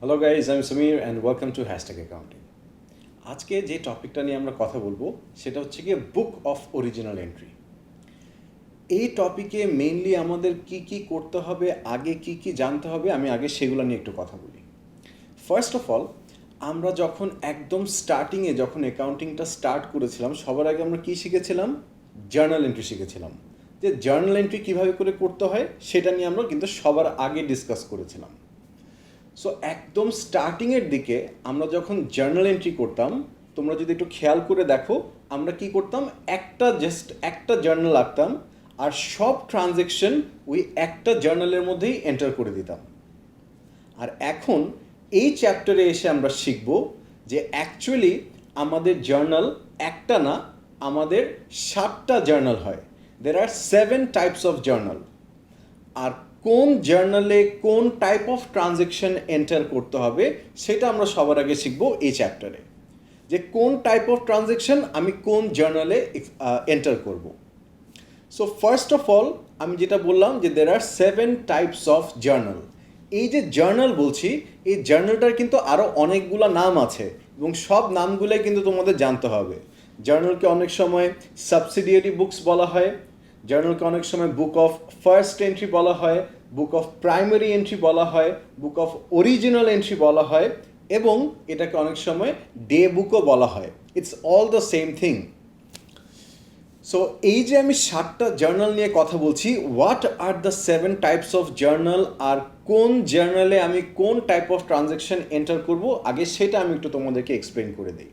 Hello guys, আমি Samir and welcome to hashtag accounting. আজকে যে টপিকটা নিয়ে আমরা কথা বলবো সেটা হচ্ছে গিয়ে বুক অফ অরিজিনাল এন্ট্রি। এই টপিকে মেইনলি আমাদের কি কি করতে হবে, আগে কি কি জানতে হবে, আমি আগে সেগুলো নিয়ে একটু কথা বলি। ফার্স্ট অফ অল, আমরা যখন একদম স্টার্টিংয়ে যখন অ্যাকাউন্টিংটা স্টার্ট করেছিলাম, সবার আগে আমরা কি শিখেছিলাম? জার্নাল এন্ট্রি শিখেছিলাম। যে জার্নাল এন্ট্রি কীভাবে করে করতে হয় সেটা নিয়ে আমরা কিন্তু সবার আগে ডিসকাস করেছিলাম। সো একদম স্টার্টিংয়ের দিকে আমরা যখন জার্নাল এন্ট্রি করতাম, তোমরা যদি একটু খেয়াল করে দেখো, আমরা কি করতাম, একটা জার্নাল রাখতাম আর সব ট্রানজ্যাকশন ওই একটা জার্নালের মধ্যেই এন্টার করে দিতাম। আর এখন এই চ্যাপ্টারে এসে আমরা শিখব যে অ্যাকচুয়ালি আমাদের জার্নাল একটা না, আমাদের 7টা জার্নাল হয়। দের আর 7 টাইপস অফ জার্নাল। আর কোন জার্নালে কোন টাইপ অফ ট্রানজ্যাকশন এন্টার করতে হবে সেটা আমরা সবার আগে শিখবো এই চ্যাপ্টারে, যে কোন টাইপ অফ ট্রানজ্যাকশন আমি কোন জার্নালে এন্টার করব। সো ফার্স্ট অফ অল, আমি যেটা বললাম যে দের আর 7 টাইপস অফ জার্নাল। এই যে জার্নাল বলছি, এই জার্নালটার কিন্তু আরও অনেকগুলো নাম আছে এবং সব নামগুলোই কিন্তু তোমাদের জানতে হবে। জার্নালকে অনেক সময় সাবসিডিয়ারি বুকস বলা হয়, জার্নালকে অনেক সময় বুক অফ ফার্স্ট এন্ট্রি বলা হয়, বুক অফ প্রাইমারি এন্ট্রি বলা হয়, বুক অফ অরিজিনাল এন্ট্রি বলা হয়, এবং এটাকে অনেক সময় ডে বুকও বলা হয়। It's all the same thing. So এই যে আমি 7টা জার্নাল নিয়ে কথা বলছি, what are the 7 types of journal, আর কোন জার্নালে আমি কোন টাইপ অফ ট্রানজ্যাকশন এন্টার করব, আগে সেটা আমি একটু তোমাদেরকে এক্সপ্লেন করে দিই।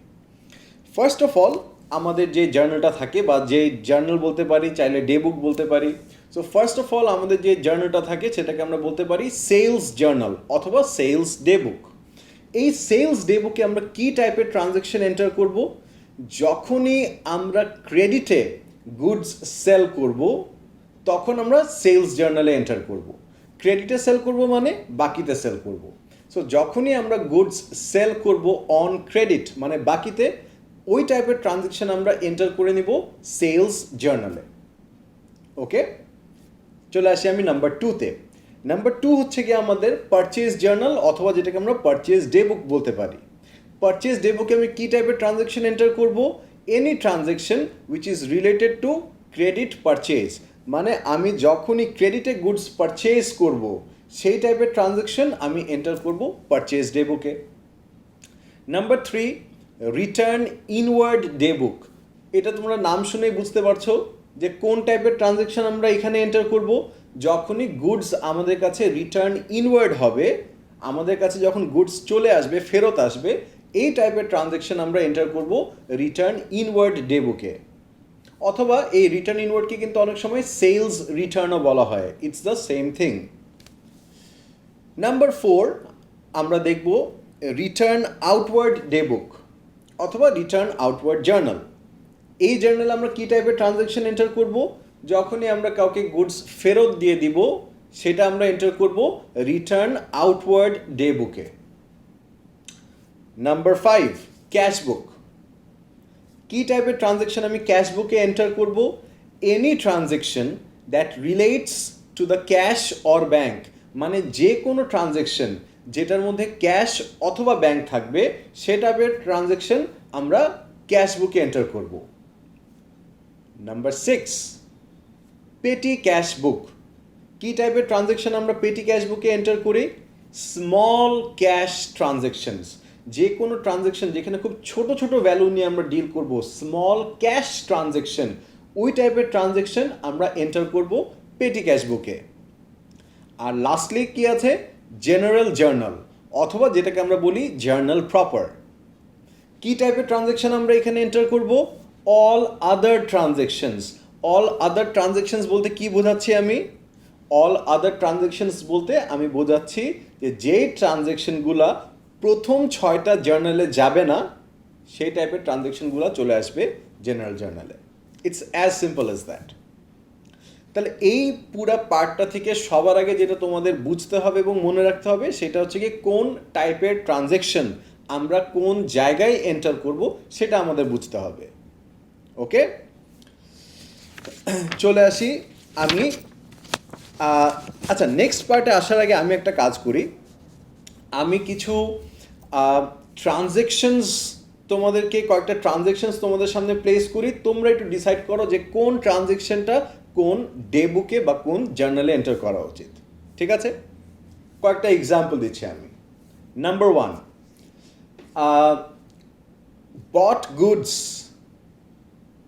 ফার্স্ট অফ অল, আমাদের যে জার্নালটা থাকে, বা যে জার্নাল বলতে পারি, চাইলে ডে বুক বলতে পারি। সো ফার্স্ট অফ অল, আমাদের যে জার্নালটা থাকে সেটাকে আমরা বলতে পারি সেলস জার্নাল অথবা সেলস ডে বুক। এই সেলস ডে বুকে আমরা কি টাইপের ট্রানজ্যাকশন এন্টার করব? যখনই আমরা ক্রেডিটে গুডস সেল করব তখন আমরা সেলস জার্নালে এন্টার করব। ক্রেডিটে সেল করব মানে বাকিতে সেল করব। সো যখনই আমরা গুডস সেল করব অন ক্রেডিট মানে বাকিতে, ওই টাইপের ট্রানজ্যাকশন আমরা এন্টার করে নিব সেলস জার্নালে। ওকে, চলে আসি আমি নাম্বার 2-তে। নাম্বার 2 হচ্ছে গিয়ে আমাদের পারচেজ জার্নাল, অথবা যেটাকে আমরা পারচেজ ডে বুক বলতে পারি। পারচেজ ডে বুকে আমি কী টাইপের ট্রানজ্যাকশন এন্টার করব? Any transaction which is related to credit purchase, মানে আমি যখনই ক্রেডিটে গুডস পারচেজ করব সেই টাইপের ট্রানজ্যাকশন আমি এন্টার করব পারচেজ ডে বুকে। নাম্বার 3, রিটার্ন ইনওয়ার্ড ডে বুক। এটা তোমরা নাম শুনেই বুঝতে পারছো যে কোন টাইপের ট্রানজ্যাকশন আমরা এখানে এন্টার করব। যখনই গুডস আমাদের কাছে রিটার্ন ইনওয়ার্ড হবে, আমাদের কাছে যখন গুডস চলে আসবে, ফেরত আসবে, এই টাইপের ট্রানজ্যাকশন আমরা এন্টার করব রিটার্ন ইনওয়ার্ড ডে বুকে। অথবা এই রিটার্ন ইনওয়ার্ডকে কিন্তু অনেক সময় সেলস রিটার্নও বলা হয়। It's the same thing. Number 4, আমরা দেখব রিটার্ন আউটওয়ার্ড ডে বুক অথবা রিটার্ন আউটওয়ার্ড জার্নাল। এই জার্নালে আমরা কী টাইপের ট্রানজ্যাকশন এন্টার করব? যখনই আমরা কাউকে গুডস ফেরত দিয়ে দিব সেটা আমরা এন্টার করব রিটার্ন আউটওয়ার্ড ডে বুকে। Number 5, cash book. কী টাইপের ট্রানজ্যাকশন আমি ক্যাশ বুকে এন্টার করব? Any transaction that relates to the cash or bank, মানে যে কোনো ট্রানজ্যাকশন যেটার মধ্যে ক্যাশ অথবা ব্যাঙ্ক থাকবে সে টাইপের ট্রানজ্যাকশন আমরা ক্যাশ বুকে এন্টার করব। নাম্বার 6, পেটি ক্যাশ বুক। কী টাইপের ট্রানজ্যাকশন আমরা পেটি ক্যাশ বুকে এন্টার করি? স্মল ক্যাশ ট্রানজ্যাকশনস, যে কোনো ট্রানজ্যাকশন যেখানে খুব ছোট ছোট ভ্যালু নিয়ে আমরা ডিল করব, স্মল ক্যাশ ট্রানজ্যাকশন, ওই টাইপের ট্রানজ্যাকশন আমরা এন্টার করব পেটি ক্যাশ বুকে। আর লাস্টলি কি আছে? জেনারেল জার্নাল, অথবা যেটাকে আমরা বলি জার্নাল প্রপার। কী টাইপের ট্রানজ্যাকশন আমরা এখানে এন্টার করব? All other transactions. All other transactions বলতে কি বোঝাচ্ছি আমি? অল আদার ট্রানজ্যাকশনস বলতে আমি বোঝাচ্ছি যে যেই ট্রানজ্যাকশনগুলো প্রথম 6টা জার্নালে যাবে না সেই টাইপের ট্রানজ্যাকশনগুলো চলে আসবে জেনারেল জার্নালে। It's as simple as that. তাহলে এই পুরো পার্টটা থেকে সবার আগে যেটা তোমাদের বুঝতে হবে এবং মনে রাখতে হবে সেটা হচ্ছে কি কোন টাইপের ট্রানজ্যাকশন আমরা কোন জায়গায় এন্টার করব সেটা আমাদের বুঝতে হবে। ওকে, চলে আসি আমি। আচ্ছা, নেক্সট পার্টে আসার আগে আমি একটা কাজ করি। আমি কিছু ট্রানজ্যাকশনস কয়েকটা ট্রানজ্যাকশনস তোমাদের সামনে প্লেস করি, তোমরা একটু ডিসাইড করো যে কোন ট্রানজ্যাকশনটা কোন ডে বুকে বা কোন জার্নালে এন্টার করা উচিত। ঠিক আছে, কয়েকটা এক্সাম্পল দিচ্ছি আমি। Number 1, bought goods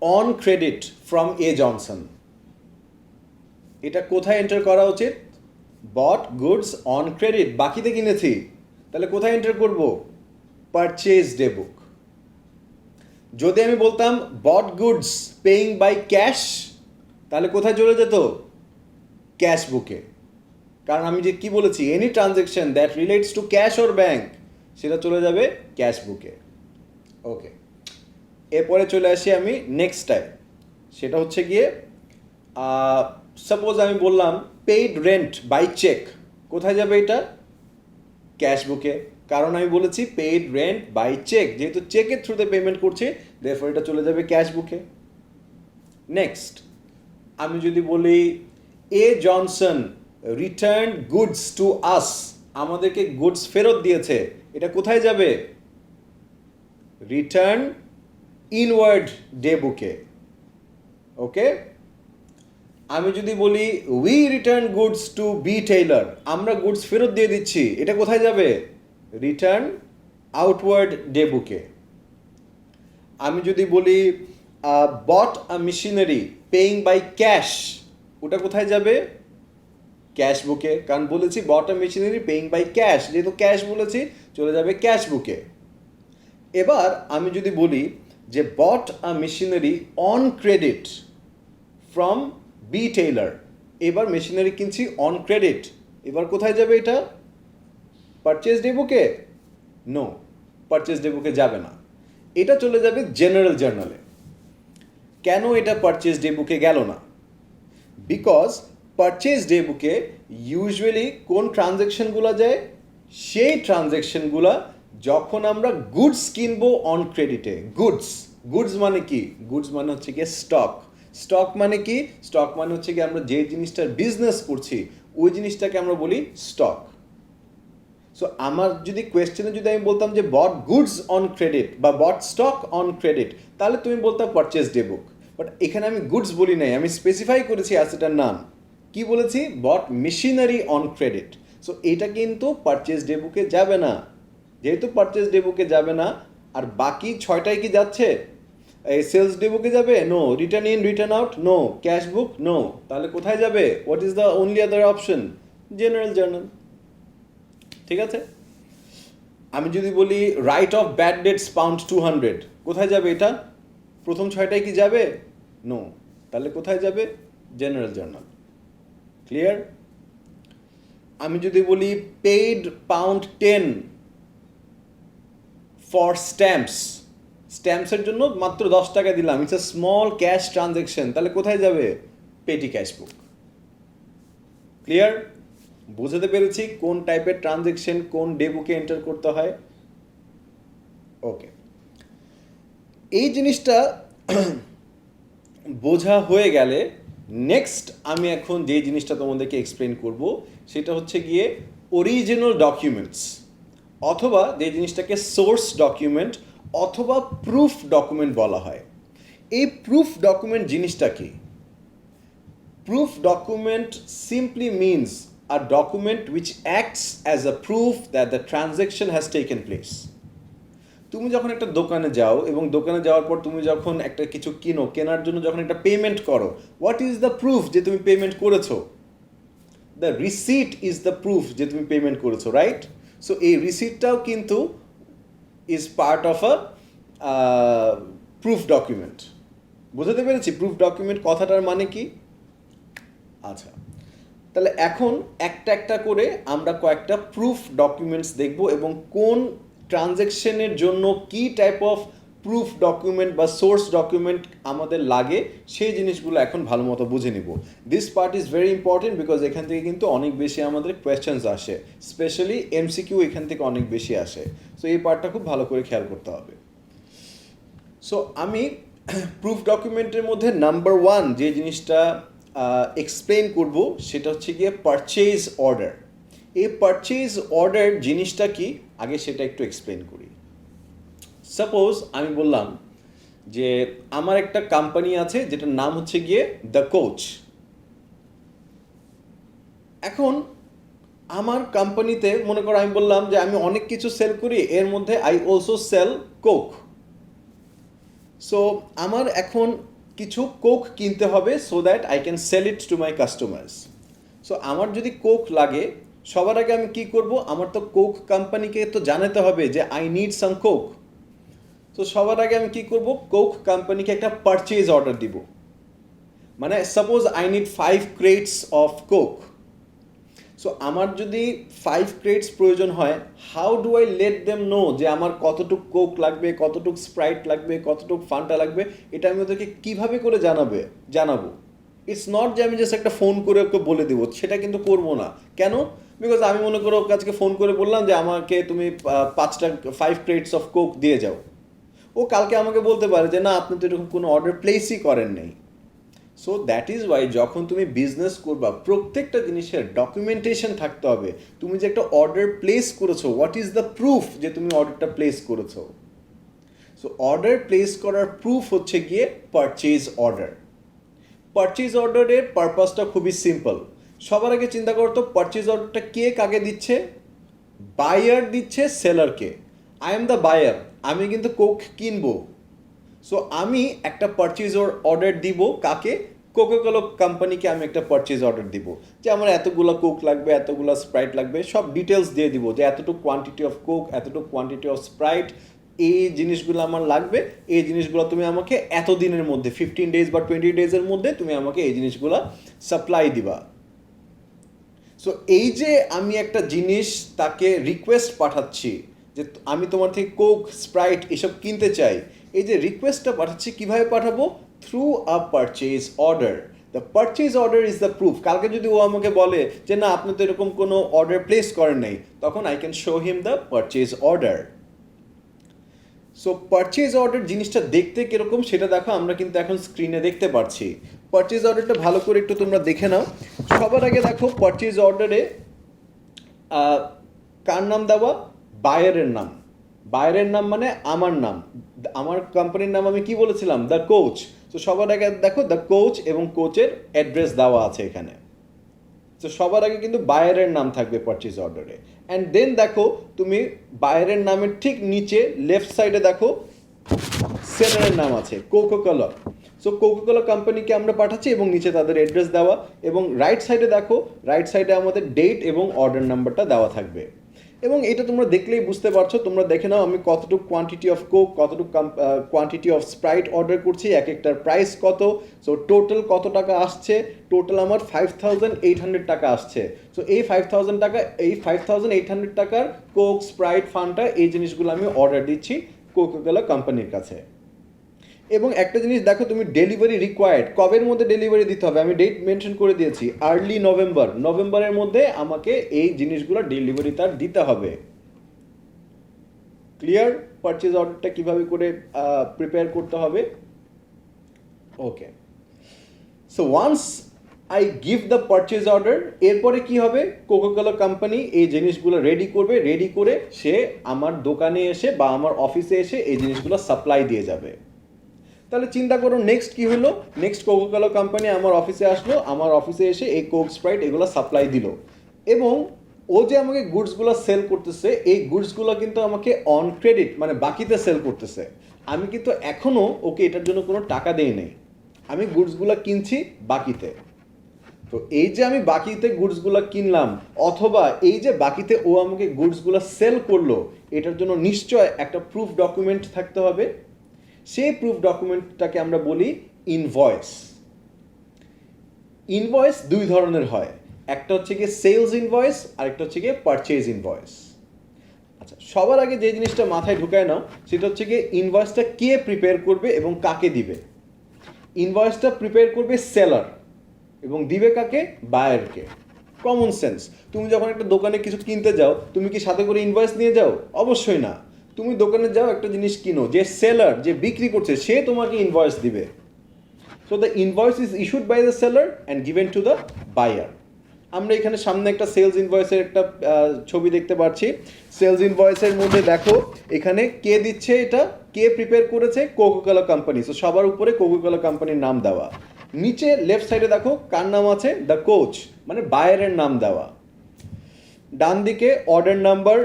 on credit from A. Johnson। এটা কোথায় এন্টার করা উচিত? bought goods on credit, বাকিতে কিনেছি, তাহলে কোথায় এন্টার করব? পারচেজ ডে বুক। যদি আমি বলতাম bought goods paying by cash, তাহলে কোথায় চলে যেত? ক্যাশ বুকে। কারণ আমি যে কি বলেছি, any transaction that relates two cash or bank, সেটা চলে যাবে ক্যাশ বুকে। ওকে, এরপরে চলে আসি আমি নেক্সট টাইম, সেটা হচ্ছে গিয়ে সাপোজ আমি বললাম পেইড রেন্ট বাই চেক, কোথায় যাবে এটা? ক্যাশ বুকে। কারণ আমি বলেছি পেইড রেন্ট বাই চেক, যেহেতু চেকের থ্রুতে পেমেন্ট করছে, দেয়ারফর এটা চলে যাবে ক্যাশ বুকে। নেক্সট আমি যদি বলি A Johnson return goods to us, আমাদেরকে গুডস ফেরত দিয়েছে, এটা কোথায় যাবে? রিটার্ন ইনওয়ার্ড ডে বুকে। ওকে, আমি যদি বলি we return goods to B Taylor, আমরা গুডস ফেরত দিয়ে দিচ্ছি, এটা কোথায় যাবে? রিটার্ন আউটওয়ার্ড ডে বুকে। আমি যদি বলি বট a machinery paying by cash, ওটা কোথায় যাবে? ক্যাশ বুকে। কারণ বলেছি বট a machinery paying by cash, যেহেতু ক্যাশ বলেছি চলে যাবে ক্যাশ বুকে। এবার আমি যদি বলি যে bought a machinery on credit from B Taylor, এবার মেশিনারি কিনছি অন ক্রেডিট, এবার কোথায় যাবে এটা? পারচেজ ডে বুকে? নো, পারচেজ ডে বুকে যাবে না, এটা চলে যাবে জেনারেল জার্নালে। কেন এটা পারচেজ ডে বুকে গেল না? বিকজ পারচেজ ডে বুকে ইউজুয়ালি কোন ট্রানজ্যাকশনগুলো যায়? সেই ট্রানজ্যাকশনগুলো যখন আমরা গুডস কিনবো অন ক্রেডিটে। গুডস মানে কি? গুডস মানে হচ্ছে গিয়ে স্টক। স্টক মানে কি? স্টক মানে হচ্ছে গিয়ে আমরা যে জিনিসটার বিজনেস করছি ওই জিনিসটাকে আমরা বলি স্টক। সো আমার যদি কোয়েশ্চেনে যদি আমি বলতাম যে বট গুডস অন ক্রেডিট বা বট স্টক অন ক্রেডিট, তাহলে তুমি বলতাম পারচেজ ডে বুক। বাট এখানে আমি গুডস বলি নাই, আমি স্পেসিফাই করেছি অ্যাসেটের নাম। কি বলেছি? বট মেশিনারি অন ক্রেডিট। সো এটা কিন্তু পারচেজ ডে বুকে যাবে না। যেহেতু পারচেজ ডে বুকে যাবে না, আর বাকি 6টায় কি যাচ্ছে? এই সেলস ডে বুকে যাবে? No. Return in, return out? No. Cash book? No. তাহলে কোথায় যাবে? What is the only other option? General journal. ঠিক আছে, আমি যদি বলি write off bad debts pound 200, কোথায় যাবে এটা? প্রথম 6টায় কি যাবে? নো। তাহলে কোথায় যাবে? General journal. ক্লিয়ার? আমি যদি বলি পেইড পাউন্ড 10 ফর স্ট্যাম্পস, স্ট্যাম্পসের জন্য মাত্র 10 টাকা দিলাম, it's a small cash transaction, তাহলে কোথায় যাবে? পেটি ক্যাশ বুক। ক্লিয়ার? বুঝতে পেরেছি কোন টাইপের ট্রানজ্যাকশন কোন ডে বুকে এন্টার করতে হয়। ওকে, এই জিনিসটা বোঝা হয়ে গেলে নেক্সট আমি এখন যে জিনিসটা তোমাদেরকে এক্সপ্লেন করব সেটা হচ্ছে গিয়ে অরিজিনাল ডকুমেন্টস, অথবা যে জিনিসটাকে সোর্স ডকুমেন্ট অথবা প্রুফ ডকুমেন্ট বলা হয়। এই প্রুফ ডকুমেন্ট জিনিসটা কি? Proof document simply means a document which acts as a proof that the transaction has taken place. তুমি যখন একটা দোকানে যাও এবং দোকানে যাওয়ার পর তুমি যখন একটা কিছু কিনো, কেনার জন্য যখন একটা পেমেন্ট করো, হোয়াট ইজ দ্য প্রুফ যে তুমি পেমেন্ট করেছো? The receipt is the proof যে তুমি পেমেন্ট করেছো, রাইট? সো এই রিসিটটাও কিন্তু is part of a proof document. বুঝতে পেরেছি প্রুফ ডকুমেন্ট কথাটার মানে কি? আচ্ছা, তাহলে এখন একটা একটা করে আমরা কয়েকটা প্রুফ ডকুমেন্টস দেখব এবং কোন ট্রানজ্যাকশনের জন্য কি টাইপ অফ প্রুফ ডকুমেন্ট বা সোর্স ডকুমেন্ট আমাদের লাগে সেই জিনিসগুলো এখন ভালো মতো বুঝে নিব। This part is very important because এখান থেকে কিন্তু অনেক বেশি আমাদের কোয়েশ্চেন্স আসে, স্পেশালি এমসিকিউ এখান থেকে অনেক বেশি আসে। সো এই পার্টটা খুব ভালো করে খেয়াল করতে হবে। সো আমি প্রুফ ডকুমেন্টের মধ্যে নাম্বার 1 যে জিনিসটা এক্সপ্লেন করব সেটা হচ্ছে গিয়ে পারচেজ অর্ডার। এই পারচেজ অর্ডার জিনিসটা কি আগে সেটা একটু এক্সপ্লেন করি। সাপোজ আমি বললাম যে আমার একটা কোম্পানি আছে যেটার নাম হচ্ছে গিয়ে দ্য কোচ। এখন আমার কোম্পানিতে মনে করো আমি বললাম যে আমি অনেক কিছু সেল করি, এর মধ্যে I also sell Coke. So আমার এখন কিছু কোক কিনতে হবে so that I can sell it to my customers. So আমার যদি কোক লাগে, সবার আগে আমি কি করব, আমার তো কোক কোম্পানিকে তো জানাতে হবে যে আই নিড সাম কোক। তো সবার আগে আমি কি করব, কোক কোম্পানিকে একটা পারচেজ অর্ডার দিব। মানে suppose I need 5 crates of Coke. So আমার যদি 5 ক্রেটস প্রয়োজন হয়, how do I let them know যে আমার কতটুক কোক লাগবে, কতটুক স্প্রাইট লাগবে, কতটুক ফান্টা লাগবে, এটা আমি ওদেরকে কীভাবে করে জানাবো। ইটস নট যে আমি জাস্ট একটা ফোন করে ওকে বলে দেবো, সেটা কিন্তু করবো না। কেন? বিকজ আমি মনে করো ওর কাছকে ফোন করে বললাম যে আমাকে তুমি 5 ক্রেটস অফ কোক দিয়ে যাও। ও কালকে আমাকে বলতে পারে যে না, আপনি তো এরকম কোনো অর্ডার প্লেসই করেন নাই। সো দ্যাট ইজ ওয়াই যখন তুমি বিজনেস করবা, প্রত্যেকটা জিনিসের ডকুমেন্টেশন থাকতে হবে। তুমি যে একটা অর্ডার প্লেস করেছো, হোয়াট ইজ দ্য প্রুফ যে তুমি অর্ডারটা প্লেস করেছো। সো অর্ডার প্লেস করার প্রুফ হচ্ছে গিয়ে পারচেজ অর্ডার। পারচেজ অর্ডারের পারপাসটা খুবই সিম্পল। সবার আগে চিন্তা করতো পারচেজ অর্ডারটা কে কাকে দিচ্ছে? বায়ার দিচ্ছে সেলারকে। আই এম দ্য বায়ার, আমি কিন্তু কোক কিনবো। সো আমি একটা পারচেজ অর্ডার দিব কাকে? কোকাকোলা কোম্পানিকে আমি একটা পারচেজ অর্ডার দিব যে আমার এতগুলো কোক লাগবে, এতগুলো স্প্রাইট লাগবে, সব ডিটেলস দিয়ে দিব যে এতটুকু কোয়ান্টিটি অফ কোক, এতটুকু কোয়ান্টিটি অফ স্প্রাইট, এই জিনিসগুলো আমার লাগবে, এই জিনিসগুলো তুমি আমাকে এত দিনের মধ্যে 15 ডেজ বা 20 ডেজের মধ্যে তুমি আমাকে এই জিনিসগুলো সাপ্লাই দিবা। সো এই যে আমি একটা জিনিস তাকে রিকোয়েস্ট পাঠাচ্ছি যে আমি তোমার থেকে কোক, স্প্রাইট এসব কিনতে চাই, এই যে রিকোয়েস্টটা পাঠাচ্ছি কিভাবে পাঠাবো? Through a purchase order. The purchase order is the proof. কালকে যদি ও আমাকে বলে যে না, আপনি তো এরকম কোনো অর্ডার প্লেস করেন নাই, তখন I can show him the purchase order. So purchase order জিনিসটা দেখতে কিরকম সেটা দেখো, আমরা কিন্তু এখন স্ক্রিনে দেখতে পাচ্ছি। পারচেজ অর্ডারটা ভালো করে একটু তোমরা দেখে নাও। সবার আগে দেখো পারচেজ অর্ডারে কার নাম দেওয়া? বায়ারের নাম। বায়ারের নাম মানে আমার নাম, আমার কোম্পানির নাম আমি কি বলেছিলাম? The coach. তো সবার আগে দেখো দ্য কোচ এবং কোচের অ্যাড্রেস দেওয়া আছে এখানে। তো সবার আগে কিন্তু বায়ারের নাম থাকবে পারচেজ অর্ডারে। অ্যান্ড দেন দেখো তুমি বায়ারের নামের ঠিক নিচে লেফট সাইডে দেখো সেলারের নাম আছে কোকাকোলা। সো কোকাকোলা কোম্পানিকে আমরা পাঠাচ্ছি এবং নিচে তাদের অ্যাড্রেস দেওয়া, এবং রাইট সাইডে দেখো, রাইট সাইডে আমাদের ডেট এবং অর্ডার নাম্বারটা দেওয়া থাকবে। এবং এটা তোমরা দেখলেই বুঝতে পারছো। তোমরা দেখে নাও আমি কতটুকু কোয়ান্টিটি অফ কোক, কতটুকু কোয়ান্টিটি অফ স্প্রাইট অর্ডার করছি, এক একটার প্রাইস কত। সো টোটাল কত টাকা আসছে? টোটাল আমার 5800 টাকা আসছে। সো এই 5000 টাকা, এই 5800 টাকার কোক, স্প্রাইট, ফান্টা এই জিনিসগুলো আমি অর্ডার দিচ্ছি কোকাকোলা কোম্পানির কাছে। এবং একটা জিনিস দেখো, তুমি ডেলিভারি রিকোয়ার্ড কবের মধ্যে ডেলিভারি দিতে হবে আমি ডেট মেনশন করে দিয়েছি, আর্লি নভেম্বরের মধ্যে আমাকে এই জিনিসগুলো ডেলিভারি তার দিতে হবে। ক্লিয়ার? পারচেজ অর্ডারটা কিভাবে করে প্রিপেয়ার করতে হবে। Okay, so once I give the purchase order, এরপরে কি হবে? কোকাকোলা কোম্পানি এই জিনিসগুলো রেডি করবে, রেডি করে সে আমার দোকানে এসে বা আমার অফিসে এসে এই জিনিসগুলো সাপ্লাই দিয়ে যাবে। তাহলে চিন্তা করো নেক্সট কি হলো। নেক্সট কোকাকোলা কোম্পানি আমার অফিসে আসলো, আমার অফিসে এসে এই কোক, স্প্রাইট এগুলো সাপ্লাই দিল, এবং ও যে আমাকে গুডসগুলো সেল করতেছে, এই গুডসগুলো কিন্তু আমাকে অন ক্রেডিট মানে বাকিতে সেল করতেছে। আমি কিন্তু এখনও ওকে এটার জন্য কোনো টাকা দেই নাই, আমি গুডসগুলো কিনছি বাকিতে। তো এই যে আমি বাকিতে গুডসগুলো কিনলাম, অথবা এই যে বাকিতে ও আমাকে গুডসগুলো সেল করলো, এটার জন্য নিশ্চয় একটা প্রুফ ডকুমেন্ট থাকতে হবে। সেই প্রুফ ডকুমেন্টটাকে আমরা বলি ইনভয়েস। ইনভয়েস দুই ধরনের হয়, একটা হচ্ছে গিয়ে সেলস ইনভয়েস, আর একটা হচ্ছে গিয়ে পারচেজ ইনভয়েস। আচ্ছা, সবার আগে যে জিনিসটা মাথায় ঢুকায় নাও সেটা হচ্ছে গিয়ে ইনভয়েসটা কে প্রিপেয়ার করবে এবং কাকে দিবে। ইনভয়েসটা প্রিপেয়ার করবে সেলার এবং দিবে কাকে? বায়ারকে। Common sense. তুমি যখন একটা দোকানে কিছু কিনতে যাও, তুমি কি সাথে করে ইনভয়েস নিয়ে যাও? অবশ্যই না। তুমি দোকানে যাও, একটা জিনিস কিনো, যে সেলার, যে বিক্রি করছে, সে তোমাকে ইনভয়েস দিবে। So the invoice is issued by the seller and given to the buyer. আমরা এখানে সামনে একটা সেলস ইনভয়েসের একটা ছবি দেখতে পাচ্ছি। সেলস ইনভয়েসের মধ্যে দেখো এখানে কে দিচ্ছে, এটা কে প্রিপেয়ার করেছে, কোকোকোলা কোম্পানি। সো সবার উপরে কোকোকোলা কোম্পানির নাম দেওয়া। নিচে লেফট সাইডে দেখো কার নাম আছে, দ্য কোচ, মানে বায়ারের নাম দেওয়া। ডান দিকে অর্ডার নাম্বার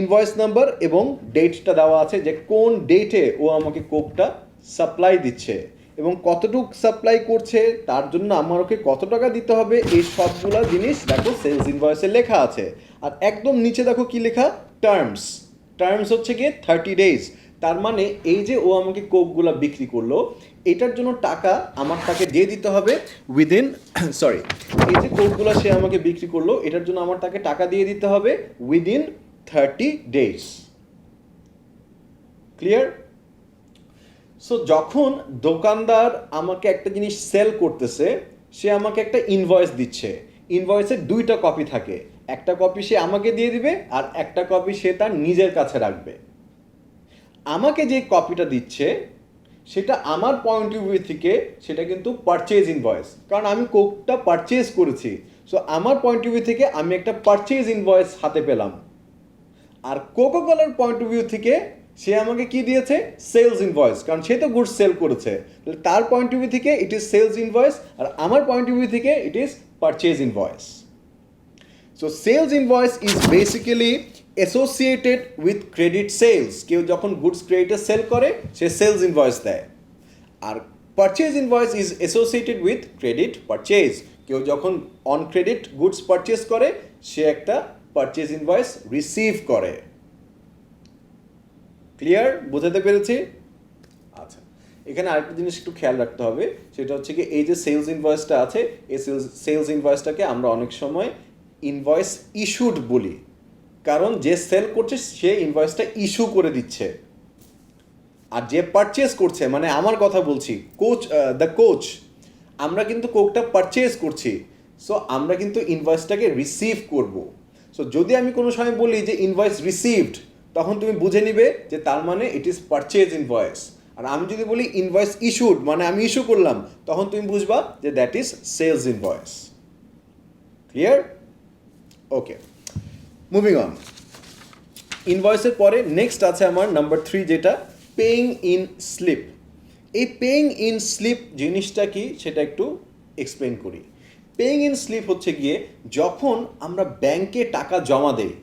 ইনভয়েস নাম্বার এবং ডেটটা দেওয়া আছে, যে কোন ডেটে ও আমাকে কোকটা সাপ্লাই দিচ্ছে এবং কতটুক সাপ্লাই করছে, তার জন্য আমার ওকে কত টাকা দিতে হবে, এই সবগুলা জিনিস দেখো সেলস ইনভয়েসে লেখা আছে। আর একদম নিচে দেখো কি লেখা, টার্মস হচ্ছে গিয়ে 30 days। তার মানে এই যে ও আমাকে কোকগুলা বিক্রি করলো, এটার জন্য টাকা আমার তাকে দিয়ে দিতে হবে উইদিন এই যে কোকগুলো সে আমাকে বিক্রি করলো, এটার জন্য আমার তাকে টাকা দিয়ে দিতে হবে উইদিন 30 days। ক্লিয়ার? সো যখন দোকানদার আমাকে একটা জিনিস সেল করতেছে, সে আমাকে একটা ইনভয়েস দিচ্ছে। ইনভয়েসের দুইটা কপি থাকে, একটা কপি সে আমাকে দিয়ে দিবে আর একটা কপি সে তার নিজের কাছে রাখবে। আমাকে যে কপিটা দিচ্ছে সেটা আমার পয়েন্ট অফ ভিউ থেকে সেটা কিন্তু পারচেজ ইনভয়েস, কারণ আমি কোকটা পারচেজ করেছি। সো আমার পয়েন্ট অফ ভিউ থেকে আমি একটা পারচেজ ইনভয়েস হাতে পেলাম। আর কোকোকোলার পয়েন্ট অফ ভিউ থেকে সে আমাকে কি দিয়েছে, সেলস ইনভয়েস, কারণ সে তো গুডস সেল করেছে। তাহলে তার পয়েন্ট অফ ভিউ থেকে ইট ইজ সেলস ইনভয়েস, আর আমার পয়েন্ট অফ ভিউ থেকে it is purchase invoice. So sales invoice is basically associated with credit sales. কেউ যখন গুডস ক্রেডিটে সেল করে সে সেলস ইনভয়েস দেয়। আর purchase invoice is associated with credit purchase. কেউ যখন অন ক্রেডিট গুডস পারচেজ করে সে একটা পারচেজ ইনভয়েস রিসিভ করে। ক্লিয়ার? বোঝাতে পেরেছি? আচ্ছা, এখানে আরেকটা জিনিস একটু খেয়াল রাখতে হবে, সেটা হচ্ছে কি এই যে সেলস ইনভয়েসটা আছে, এই সেলস ইনভয়েসটাকে আমরা অনেক সময় ইনভয়েস ইস্যুড বলি, কারণ যে সেল করছে সে ইনভয়েসটা ইস্যু করে দিচ্ছে। আর যে পারচেজ করছে, মানে আমার কথা বলছি, দ্য কোচ, আমরা কিন্তু কোকটা পারচেজ করছি। সো আমরা কিন্তু ইনভয়েসটাকে রিসিভ করব। সো যদি আমি কোনো সময় বলি যে ইনভয়েস রিসিভড, তখন তুমি বুঝে নিবে যে তার মানে ইট ইজ পারচেজ ইনভয়েস। আর আমি যদি বলি ইনভয়েস ইস্যুড, মানে আমি ইস্যু করলাম, তখন তুমি বুঝবা যে that is sales invoice. Clear? Okay, moving on. ইনভয়েসের পরে নেক্সট আছে আমার নাম্বার 3, যেটা পেইং ইন স্লিপ। এই পেইং ইন স্লিপ জিনিসটা কি সেটা একটু এক্সপ্লেন করি। পেইং ইন স্লিপ হচ্ছে গিয়ে যখন আমরা ব্যাংকে টাকা জমা দেই।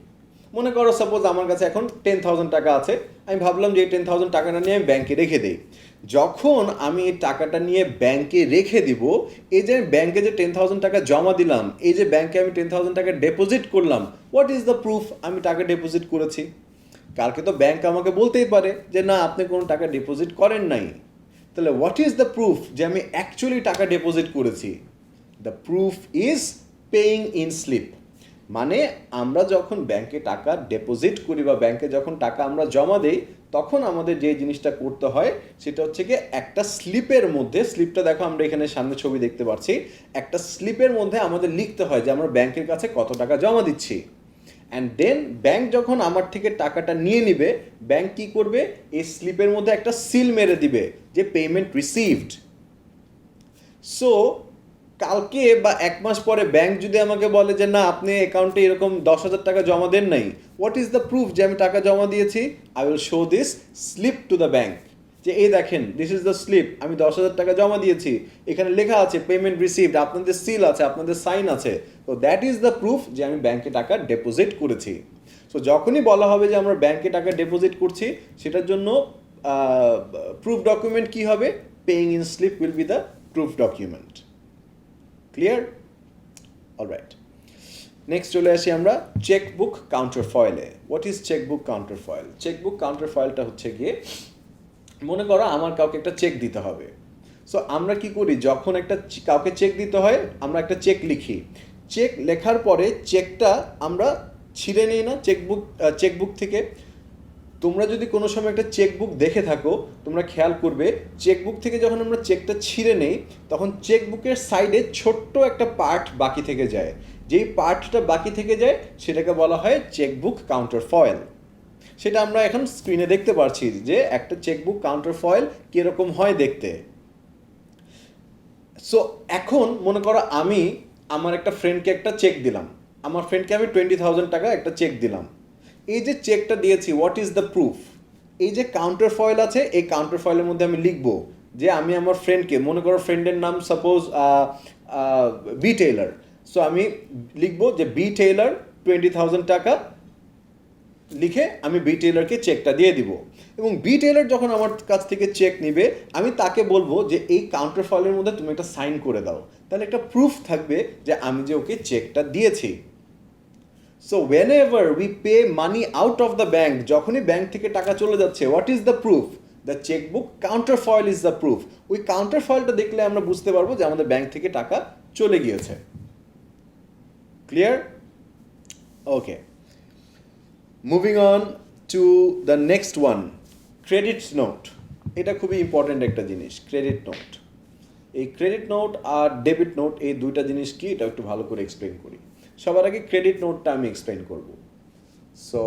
মনে করো সাপোজ আমার কাছে এখন 10,000 টাকা আছে, আমি ভাবলাম যে এই 10,000 টাকাটা নিয়ে আমি ব্যাংকে রেখে দিই। যখন আমি এই টাকাটা নিয়ে ব্যাংকে রেখে দিব, এই যে ব্যাংকে যে 10,000 টাকা জমা দিলাম, এই যে ব্যাংকে আমি 10,000 টাকা ডিপোজিট করলাম, হোয়াট ইজ দ্য প্রুফ আমি টাকা ডিপোজিট করেছি? কালকে তো ব্যাংক আমাকে বলতেই পারে যে না, আপনি কোনো টাকা ডিপোজিট করেন নাই। তাহলে হোয়াট ইজ দ্য প্রুফ যে আমি অ্যাকচুয়ালি টাকা ডিপোজিট করেছি? The proof is paying in slip. মানে আমরা যখন ব্যাংকে টাকা ডিপোজিট করি বা ব্যাংকে যখন টাকা আমরা জমা দেই, তখন আমাদের যে জিনিসটা করতে হয় সেটা হচ্ছে কি একটা স্লিপের মধ্যে, স্লিপটা দেখো আমরা এখানে সামনে ছবি দেখতে পাচ্ছি, একটা স্লিপের মধ্যে আমাদের লিখতে হয় যে আমরা ব্যাংকের কাছে কত টাকা জমা দিচ্ছি। অ্যান্ড দেন ব্যাংক যখন আমার থেকে টাকাটা নিয়ে নিবে, ব্যাংক কি করবে, এই স্লিপের মধ্যে একটা সিল মেরে দিবে যে পেমেন্ট রিসিভড। সো কালকে বা 1 মাস পরে ব্যাংক যদি আমাকে বলে যে না, আপনি অ্যাকাউন্টে এরকম 10,000 টাকা জমা দেন নাই, হোয়াট ইজ দ্য প্রুফ যে আমি টাকা জমা দিয়েছি? I will show this slip to the bank, যে এই দেখেন দিস ইজ দ্য স্লিপ, আমি 10,000 টাকা জমা দিয়েছি, এখানে লেখা আছে পেমেন্ট রিসিভড, আপনাদের সিল আছে, আপনাদের সাইন আছে। তো দ্যাট ইজ দ্য প্রুফ যে আমি ব্যাংকে টাকা ডিপোজিট করেছি। সো যখনই বলা হবে যে আমরা ব্যাংকে টাকা ডিপোজিট করছি, সেটার জন্য প্রুফ ডকুমেন্ট কি হবে? Paying in slip will be the proof document. Clear? Alright, next চলে আসি আমরা চেকবুক কাউন্টার ফয়েলে। What is chequebook counter foil? Chequebook counter ফয়েলটা হচ্ছে গিয়ে, মনে করো আমার কাউকে একটা চেক দিতে হবে। সো আমরা কি করি, যখন একটা কাউকে চেক দিতে হয় আমরা একটা চেক লিখি। চেক লেখার পরে চেকটা আমরা ছিঁড়ে নিই না চেকবুক থেকে। তোমরা যদি কোনো সময় একটা চেকবুক দেখে থাকো, তোমরা খেয়াল করবে চেকবুক থেকে যখন আমরা চেকটা ছিঁড়ে নেই, তখন চেকবুকের সাইডে ছোট্ট একটা পার্ট বাকি থেকে যায়। যেই পার্টটা বাকি থেকে যায় সেটাকে বলা হয় চেকবুক কাউন্টার ফয়েল। সেটা আমরা এখন স্ক্রিনে দেখতে পাচ্ছি যে একটা চেকবুক কাউন্টার ফয়েল কীরকম হয় দেখতে। সো এখন মনে করো আমি আমার একটা ফ্রেন্ডকে একটা চেক দিলাম, আমার ফ্রেন্ডকে আমি 20,000 টাকা একটা চেক দিলাম। এই যে চেকটা দিয়েছি, হোয়াট ইজ দ্য প্রুফ? এই যে কাউন্টার ফয়েল আছে, এই কাউন্টার ফয়েলের মধ্যে আমি লিখবো যে আমি আমার ফ্রেন্ডকে, মনে করো ফ্রেন্ডের নাম সাপোজ বি টেইলার, সো আমি লিখবো যে বি টেইলার 20,000 টাকা লিখে আমি বি টেইলারকে চেকটা দিয়ে দিব। এবং বি টেইলার যখন আমার কাছ থেকে চেক নিবে, আমি তাকে বলবো যে এই কাউন্টার ফয়েলের মধ্যে তুমি একটা সাইন করে দাও, তাহলে একটা প্রুফ থাকবে যে আমি যে ওকে চেকটা দিয়েছি। So whenever we pay money out of the bank, যখনই ব্যাংক থেকে টাকা চলে যাচ্ছে, what is the proof? The chequebook counter foil is the proof. ওই কাউন্টার ফয়েলটা দেখলে আমরা বুঝতে পারবো যে আমাদের ব্যাংক থেকে টাকা চলে গিয়েছে। Clear? Okay, moving on to the next one, credit note. এটা খুবই ইম্পর্ট্যান্ট একটা জিনিস, ক্রেডিট নোট। এই ক্রেডিট নোট আর ডেবিট নোট, এই দুইটা জিনিস কি, এটা একটু ভালো করে এক্সপ্লেন করি। সবার আগে ক্রেডিট নোটটা আমি এক্সপ্লেন করব। সো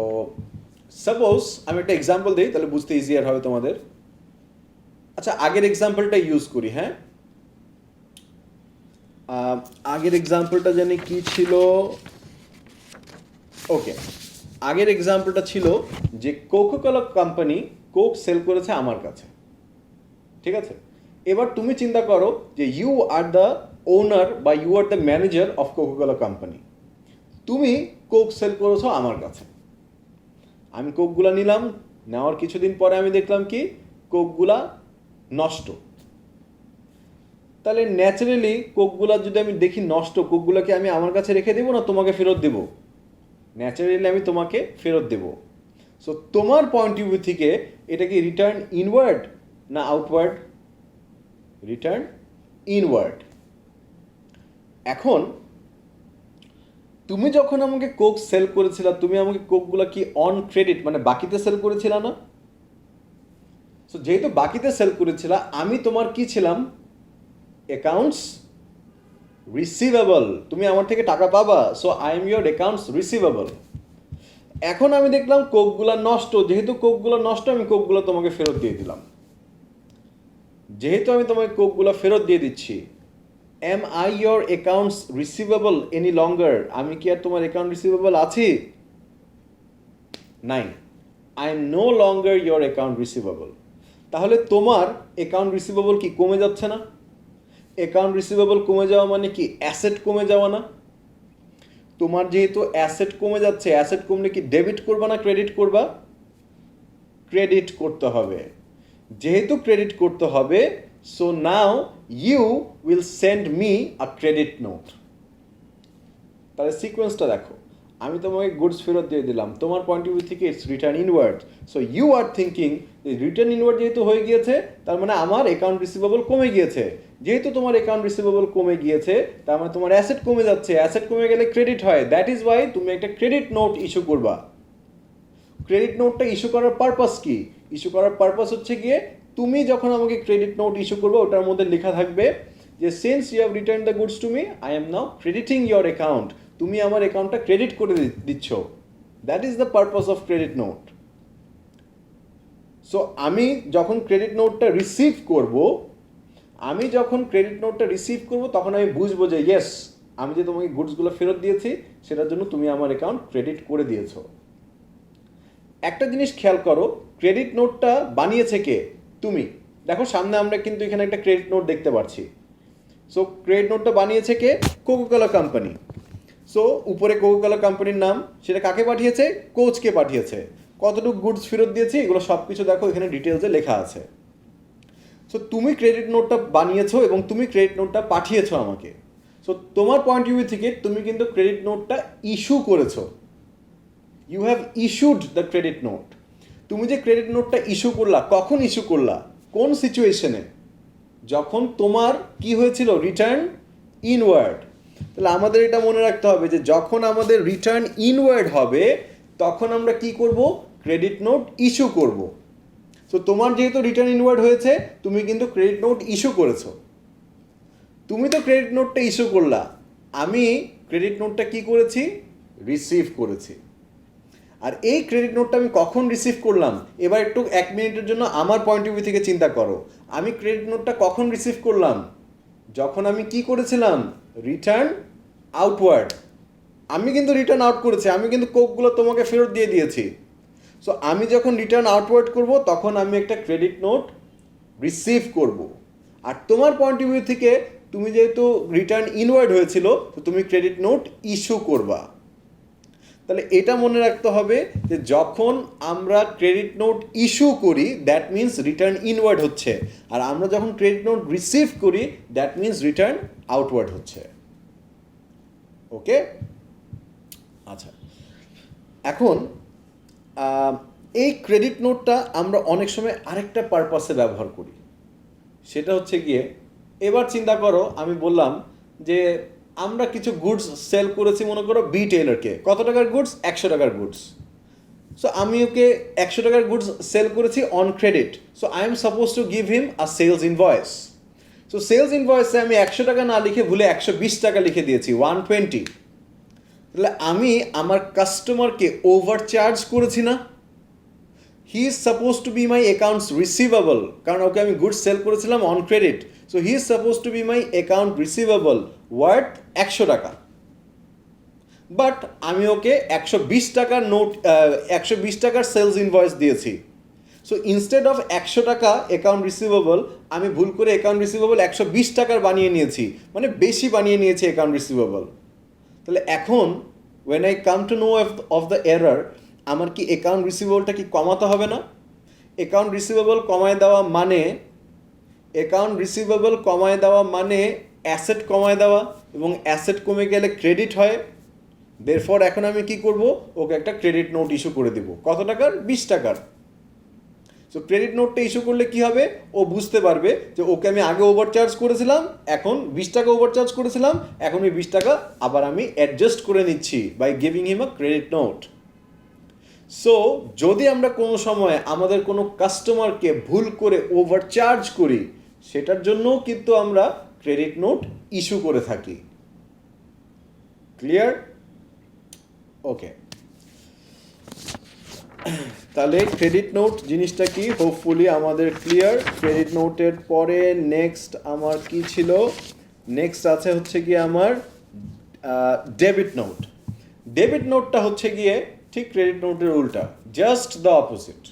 সাপোজ আমি একটা এক্সাম্পল দিই, তাহলে বুঝতে ইজিয়ার হবে তোমাদের। আচ্ছা, আগের এক্সাম্পলটা ইউজ করি। হ্যাঁ, আগের এক্সাম্পলটা জানি কি ছিল। ওকে, আগের এক্সাম্পলটা ছিল যে কোকোকোলা কোম্পানি কোক সেল করেছে আমার কাছে, ঠিক আছে? এবার তুমি চিন্তা করো যে ইউ আর দ্য ওনার বা you are the manager of Coca-Cola company. তুমি কোক সেল করেছো আমার কাছে, আমি কোকগুলা নিলাম, নেওয়ার কিছুদিন পরে আমি দেখলাম কি কোকগুলা নষ্ট। তাহলে ন্যাচারালি কোকগুলা যদি আমি দেখি নষ্ট, কোকগুলাকে আমি আমার কাছে রেখে দেবো না তোমাকে ফেরত দেবো? ন্যাচারালি আমি তোমাকে ফেরত দেব। সো তোমার পয়েন্ট অফ ভিউ থেকে এটা কি রিটার্ন ইনওয়ার্ড না আউটওয়ার্ড? Return inward. এখন তুমি যখন আমাকে কোক সেল করেছিলা, তুমি আমাকে কোকগুলা কি অন ক্রেডিট মানে বাকিতে সেল করেছিলা না? সো যেহেতু বাকিতে সেল করেছিলা, আমি তোমার কি ছিলাম? Accounts receivable. তুমি আমার থেকে টাকা পাবা, so I am your accounts receivable. এখন আমি দেখলাম কোকগুলা নষ্ট, যেহেতু কোকগুলো নষ্ট, আমি কোকগুলো তোমাকে ফেরত দিয়ে দিলাম। যেহেতু আমি তোমাকে কোকগুলো ফেরত দিয়ে দিচ্ছি, am I your accounts receivable any longer? আমি কি আর তোমার অ্যাকাউন্ট রিসিভেবল আছি? নাই, I am no longer your account receivable. তাহলে তোমার অ্যাকাউন্ট রিসিভেবল কি কমে যাচ্ছে না? অ্যাকাউন্ট রিসিভেবল কমে যাওয়া মানে কি অ্যাসেট কমে যাওয়া না? তোমার যেহেতু অ্যাসেট কমে যাচ্ছে, অ্যাসেট কমলে কি ডেবিট করবা না ক্রেডিট করবা? ক্রেডিট করতে হবে। যেহেতু ক্রেডিট করতে হবে, so now you will send me a credit note. তাহলে সিকোয়েন্সটা দেখো, আমি তোমাকে গুডস ফেরত দিয়ে দিলাম, তোমার পয়েন্ট অফ ভিউ থেকে it's return inward. So you are thinking return inward যেহেতু হয়ে গিয়েছে, তার মানে আমার অ্যাকাউন্ট রিসিভেবল কমে গিয়েছে। যেহেতু তোমার অ্যাকাউন্ট রিসিভেবল কমে গিয়েছে, তার মানে তোমার অ্যাসেট কমে যাচ্ছে, অ্যাসেট কমে গেলে ক্রেডিট হয়। দ্যাট ইজ ওয়াই তুমি একটা ক্রেডিট নোট ইস্যু করবা। ক্রেডিট নোটটা ইস্যু করার পারপাস কি? ইস্যু করার পারপাস হচ্ছে গিয়ে, তুমি যখন আমাকে ক্রেডিট নোট ইস্যু করবে, ওটার মধ্যে লেখা থাকবে যে since you have return the goods to me, I am now crediting your account. তুমি আমার অ্যাকাউন্টটা ক্রেডিট করে দিচ্ছ। That is the purpose of credit note. So আমি যখন ক্রেডিট নোটটা রিসিভ করব, তখন আমি বুঝবো যে ইয়েস, আমি যে তোমাকে গুডসগুলো ফেরত দিয়েছি সেটার জন্য তুমি আমার অ্যাকাউন্ট ক্রেডিট করে দিয়েছো। একটা জিনিস খেয়াল করো, ক্রেডিট নোটটা বানিয়েছে কে? তুমি। দেখো সামনে আমরা কিন্তু এখানে একটা ক্রেডিট নোট দেখতে পাচ্ছি। সো ক্রেডিট নোটটা বানিয়েছে কে? Coca Cola company. সো উপরে কোকোকোলা কোম্পানির নাম, সেটা কাকে পাঠিয়েছে? কোচকে পাঠিয়েছে। কতটুকু গুডস ফেরত দিয়েছি এগুলো সব কিছু দেখো এখানে ডিটেলসে লেখা আছে। সো তুমি ক্রেডিট নোটটা বানিয়েছো এবং তুমি ক্রেডিট নোটটা পাঠিয়েছো আমাকে। সো তোমার পয়েন্ট অফ ভিউ থেকে তুমি কিন্তু ক্রেডিট নোটটা ইস্যু করেছো। You have issued the credit note. তুমি যে ক্রেডিট নোটটা ইস্যু করলা, কখন ইস্যু করলা, কোন সিচুয়েশনে? যখন তোমার কি হয়েছিল? Return inward. তাহলে আমাদের এটা মনে রাখতে হবে যে যখন আমাদের রিটার্ন ইনওয়ার্ড হবে, তখন আমরা কি করব? ক্রেডিট নোট ইস্যু করব। সো তোমার যেহেতু রিটার্ন ইনওয়ার্ড হয়েছে, তুমি কিন্তু ক্রেডিট নোট ইস্যু করেছো। তুমি তো ক্রেডিট নোটটা ইস্যু করলা, আমি ক্রেডিট নোটটা কি করেছি? রিসিভ করেছি। আর এই ক্রেডিট নোটটা আমি কখন রিসিভ করলাম? এবার একটু 1 মিনিটের জন্য আমার পয়েন্ট অফ ভিউ থেকে চিন্তা করো, আমি ক্রেডিট নোটটা কখন রিসিভ করলাম? যখন আমি কি করেছিলাম? রিটার্ন আউটওয়ার্ড, আমি কিন্তু রিটার্ন আউট করেছি, আমি কিন্তু কোকগুলো তোমাকে ফেরত দিয়ে দিয়েছি। সো আমি যখন রিটার্ন আউটওয়ার্ড করব তখন আমি একটা ক্রেডিট নোট রিসিভ করব। আর তোমার পয়েন্ট অফ ভিউ থেকে তুমি যেহেতু রিটার্ন ইনওয়ার্ড হয়েছিল, তো তুমি ক্রেডিট নোট ইস্যু করবা। তাহলে এটা মনে রাখতে হবে যে যখন আমরা ক্রেডিট নোট ইস্যু করি দ্যাট মিনস রিটার্ন ইনওয়ার্ড হচ্ছে, আর আমরা যখন ক্রেডিট নোট রিসিভ করি দ্যাট মিনস রিটার্ন আউটওয়ার্ড হচ্ছে। ওকে, আচ্ছা, এখন এই ক্রেডিট নোটটা আমরা অনেক সময় আরেকটা পারপাসে ব্যবহার করি, সেটা হচ্ছে গিয়ে, এবার চিন্তা করো আমি বললাম যে আমরা কিছু গুডস সেল করেছি, মনে করো বি টেইলরকে, কত টাকার গুডস? 100 টাকার গুডস। সো আমি ওকে 100 টাকার গুডস সেল করেছি on credit, so I am suppose to give him a sales invoice. So sales ইনভয়েসে আমি 100 টাকা না লিখে ভুলে 120 টাকা লিখে দিয়েছি, 120। তাহলে আমি আমার কাস্টমারকে ওভারচার্জ করেছি না? He is suppose two B my accounts receivable, কারণ ওকে আমি গুডস সেল করেছিলাম on credit, so he is suppose two B my account receivable worth 100 টাকা। বাট আমি ওকে 120 টাকার নোট 120 টাকার সেলস ইনভয়েস দিয়েছি। সো ইনস্টেড অফ 100 টাকা অ্যাকাউন্ট রিসিভেবল, আমি ভুল করে অ্যাকাউন্ট রিসিভেবল 120 টাকার বানিয়ে নিয়েছি, মানে বেশি বানিয়ে নিয়েছি অ্যাকাউন্ট রিসিভেবল। তাহলে এখন when I come to know of the error, আমার কি অ্যাকাউন্ট রিসিভেবলটা কি কমাতে হবে না? অ্যাকাউন্ট রিসিভেবল কমায় দেওয়া মানে, অ্যাকাউন্ট রিসিভেবল কমায় দেওয়া মানে অ্যাসেট কমায় দেওয়া, এবং অ্যাসেট কমে গেলে ক্রেডিট হয়। দেরফর এখন আমি কি করব? ওকে একটা ক্রেডিট নোট ইস্যু করে দেব। কত টাকার? 20 টাকার। সো ক্রেডিট নোটটা ইস্যু করলে কি হবে? ও বুঝতে পারবে যে ওকে আমি আগে ওভারচার্জ করেছিলাম, এখন 20 টাকা ওভারচার্জ করেছিলাম, এখন ওই 20 টাকা আবার আমি অ্যাডজাস্ট করে নিচ্ছি by giving him a credit note. So যদি আমরা কোনো সময় আমাদের কোনো কাস্টমারকে ভুল করে ওভারচার্জ করি, সেটার জন্যও কিন্তু আমরা ক্রেডিট নোট ইস্যু করে থাকি। ক্লিয়ার? ওকে, তাহলে ক্রেডিট নোট জিনিসটা কি হোপফুলি আমাদের ক্লিয়ার। ক্রেডিট নোটের পরে নেক্সট আমার কি ছিল? নেক্সট আছে হচ্ছে গিয়ে আমার ডেবিট নোট। ডেবিট নোটটা হচ্ছে গিয়ে ঠিক ক্রেডিট নোটের উল্টা, জাস্ট দ্য অপোজিট।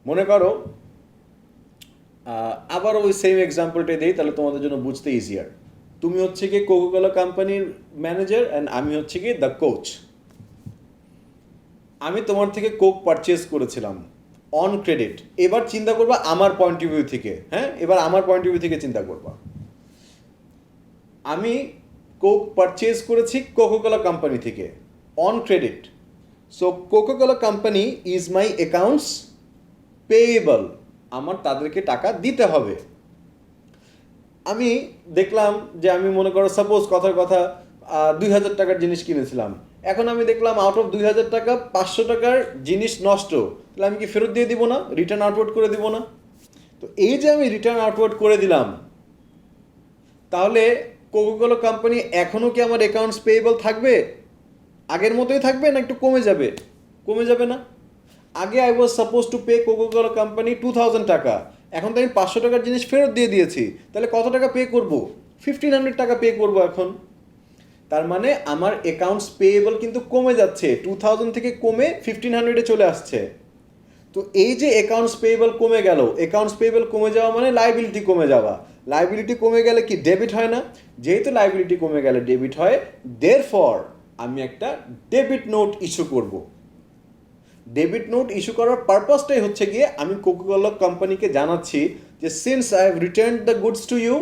মনে করো আবার ওই সেম এক্সাম্পলটা দিই, তাহলে তোমাদের জন্য বুঝতে ইজিয়ার। তুমি হচ্ছে গিয়ে কোকোকোলা কোম্পানির ম্যানেজার অ্যান্ড আমি হচ্ছে গিয়ে দ্য কোচ। আমি তোমার থেকে কোক পারচেজ করেছিলাম অন ক্রেডিট। এবার চিন্তা করবা আমার পয়েন্ট অফ ভিউ থেকে, হ্যাঁ, এবার আমার পয়েন্ট অফ ভিউ থেকে চিন্তা করবা। আমি কোক পারচেজ করেছি কোকোকোলা কোম্পানি থেকে on credit, so Coca Cola company is my accounts payable, আমার তাদেরকে টাকা দিতে হবে। আমি দেখলাম যে আমি মনে করো সাপোজ কথার কথা 2000 টাকার জিনিস কিনেছিলাম, এখন আমি দেখলাম আউট অফ 2000 টাকা 500 টাকার জিনিস নষ্ট, তাহলে আমি কি ফেরত দিয়ে দিব না? রিটার্ন আউটওয়ার্ড করে দিব না? তো এই যে আমি রিটার্ন আউটওয়ার্ড করে দিলাম, তাহলে কোকোকোলা কোম্পানি এখনও কি আমার অ্যাকাউন্টস পেয়েবল থাকবে? আগের মতোই থাকবে না একটু কমে যাবে? কমে যাবে না? আগে I was suppose to pay Coca Cola company 2000 টাকা, এখন তো আমি 500 টাকার জিনিস ফেরত দিয়ে দিয়েছি, তাহলে কত টাকা পে করব? 1500 টাকা পে করব এখন। তার মানে আমার অ্যাকাউন্টস পেয়েবল কিন্তু কমে যাচ্ছে, 2000 থেকে কমে 1500-এ চলে আসছে। তো এই যে অ্যাকাউন্টস পেয়েবল কমে গেল, অ্যাকাউন্টস পেয়েবল কমে যাওয়া মানে লাইবিলিটি কমে যাওয়া। লাইবিলিটি কমে গেলে কি ডেবিট হয় না? যেহেতু লাইবিলিটি কমে গেলে ডেবিট হয়, দেরফর আমি একটা ডেবিট নোট ইস্যু করব। ডেবিট নোট ইস্যু করার পারপাসটাই হচ্ছে গিয়ে আমি কোকোকোলা কোম্পানিকে জানাচ্ছি যে since I have returned the goods to you,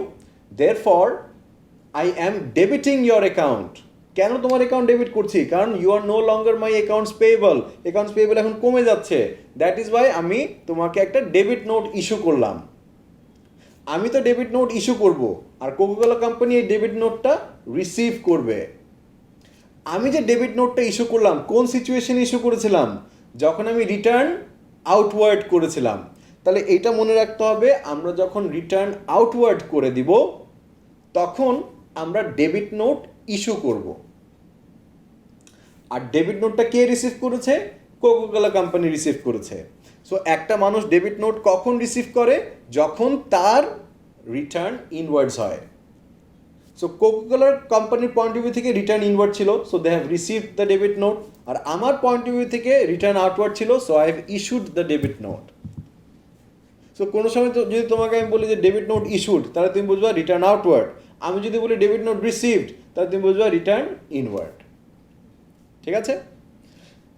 therefore I am debiting your account. কেন তোমার অ্যাকাউন্ট ডেবিট করছি? কারণ you are no longer my accounts payable, accounts payable এখন কমে যাচ্ছে, দ্যাট ইজ ওয়াই আমি তোমাকে একটা ডেবিট নোট ইস্যু করলাম। আমি তো ডেবিট নোট ইস্যু করব, আর কোকোকোলা কোম্পানি এই ডেবিট নোটটা রিসিভ করবে। আমি যে ডেবিট নোটটা ইস্যু করলাম কোন সিচুয়েশনে ইস্যু করেছিলাম? যখন আমি রিটার্ন আউটওয়ার্ড করেছিলাম। তাহলে এইটা মনে রাখতে হবে, আমরা যখন রিটার্ন আউটওয়ার্ড করে দিব তখন আমরা ডেবিট নোট ইস্যু করব। আর ডেবিট নোটটা কে রিসিভ করেছে? কোকোকোলা কোম্পানি রিসিভ করেছে। সো একটা মানুষ ডেবিট নোট কখন রিসিভ করে? যখন তার রিটার্ন ইনওয়ার্ডস হয়। সো কোকাকোলার কোম্পানির পয়েন্ট অফ ভিউ থেকে রিটার্ন ইনওয়ার্ড ছিল, so they have received the debit note. আর আমার পয়েন্ট অফ ভিউ থেকে রিটার্ন আউটওয়ার্ড ছিল, so I have issued the debit note. So কোনো সময় তো যদি তোমাকে আমি বলি যে ডেবিট নোট ইস্যুড, তাহলে তুমি বুঝবা রিটার্ন আউটওয়ার্ড। আমি যদি বলি ডেবিট নোট রিসিভড, তাহলে তুমি বুঝবা রিটার্ন ইনওয়ার্ড। ঠিক আছে?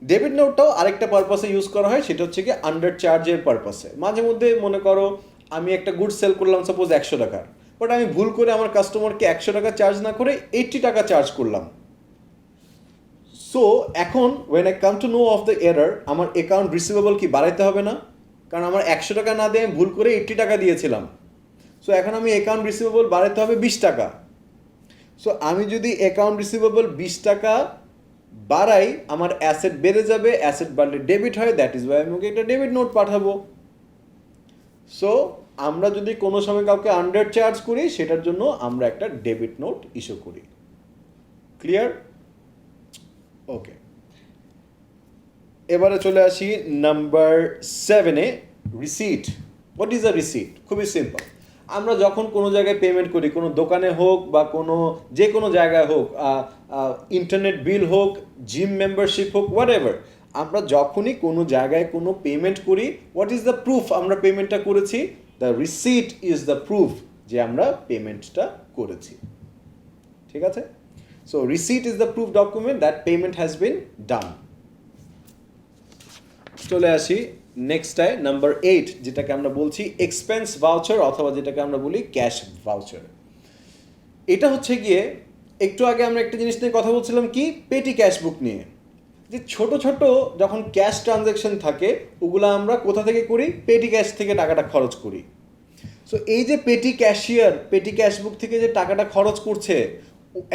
ডেবিট নোটটাও আরেকটা পারপাসে ইউজ করা হয়, সেটা হচ্ছে কি আন্ডার চার্জের পারপাসে। মাঝে মধ্যে মনে করো আমি একটা গুড সেল করলাম সাপোজ 100 টাকার, বাট আমি ভুল করে আমার কাস্টমারকে 100 টাকা চার্জ না করে 80 টাকা চার্জ করলাম। সো এখন when I come to know of the error, আমার অ্যাকাউন্ট রিসিভেবল কি বাড়াইতে হবে না? কারণ আমার 100 টাকা না দিয়ে আমি ভুল করে 80 টাকা দিয়েছিলাম। সো এখন আমি অ্যাকাউন্ট রিসিভেবল বাড়াইতে হবে 20 টাকা। সো আমি যদি অ্যাকাউন্ট রিসিভেবল 20 টাকা বাড়াই, আমার অ্যাসেট বেড়ে যাবে, অ্যাসেট বাড়লে ডেবিট হয়, দ্যাট ইজ ওয়াই আমি ওকে একটা ডেবিট নোট পাঠাবো। সো আমরা যদি কোনো সময় কাউকে আন্ডার চার্জ করি, সেটার জন্য আমরা একটা ডেবিট নোট ইস্যু করি। ক্লিয়ার? ওকে, এবারে চলে আসি নাম্বার 7-এ, receipt. What is a receipt? খুবই সিম্পল। আমরা যখন কোনো জায়গায় পেমেন্ট করি, কোনো দোকানে হোক বা কোনো যে কোনো জায়গায় হোক, ইন্টারনেট বিল হোক, জিম মেম্বারশিপ হোক, হোয়াট এভার, আমরা যখনই কোনো জায়গায় কোনো পেমেন্ট করি, হোয়াট ইজ দ্য প্রুফ আমরা পেমেন্টটা করেছি? The receipt is the proof যে আমরা পেমেন্টটা করেছি। ঠিক আছে? So receipt is the proof document that payment has been done. চলে আসি নেক্সটটায়, নাম্বার 8, যেটাকে আমরা বলছি এক্সপেন্স ভাউচার, অথবা যেটাকে আমরা বলি ক্যাশ ভাউচার। এটা হচ্ছে গিয়ে একটু আগে আমরা একটা জিনিস নিয়ে কথা বলছিলাম, কি পেটি ক্যাশ বুক নিয়ে, যে ছোট ছোট যখন ক্যাশ ট্রানজ্যাকশন থাকে, ওগুলো আমরা কোথা থেকে করি? পেটি ক্যাশ থেকে টাকাটা খরচ করি। সো এই যে পেটি ক্যাশিয়ার পেটি ক্যাশ বুক থেকে যে টাকাটা খরচ করছে,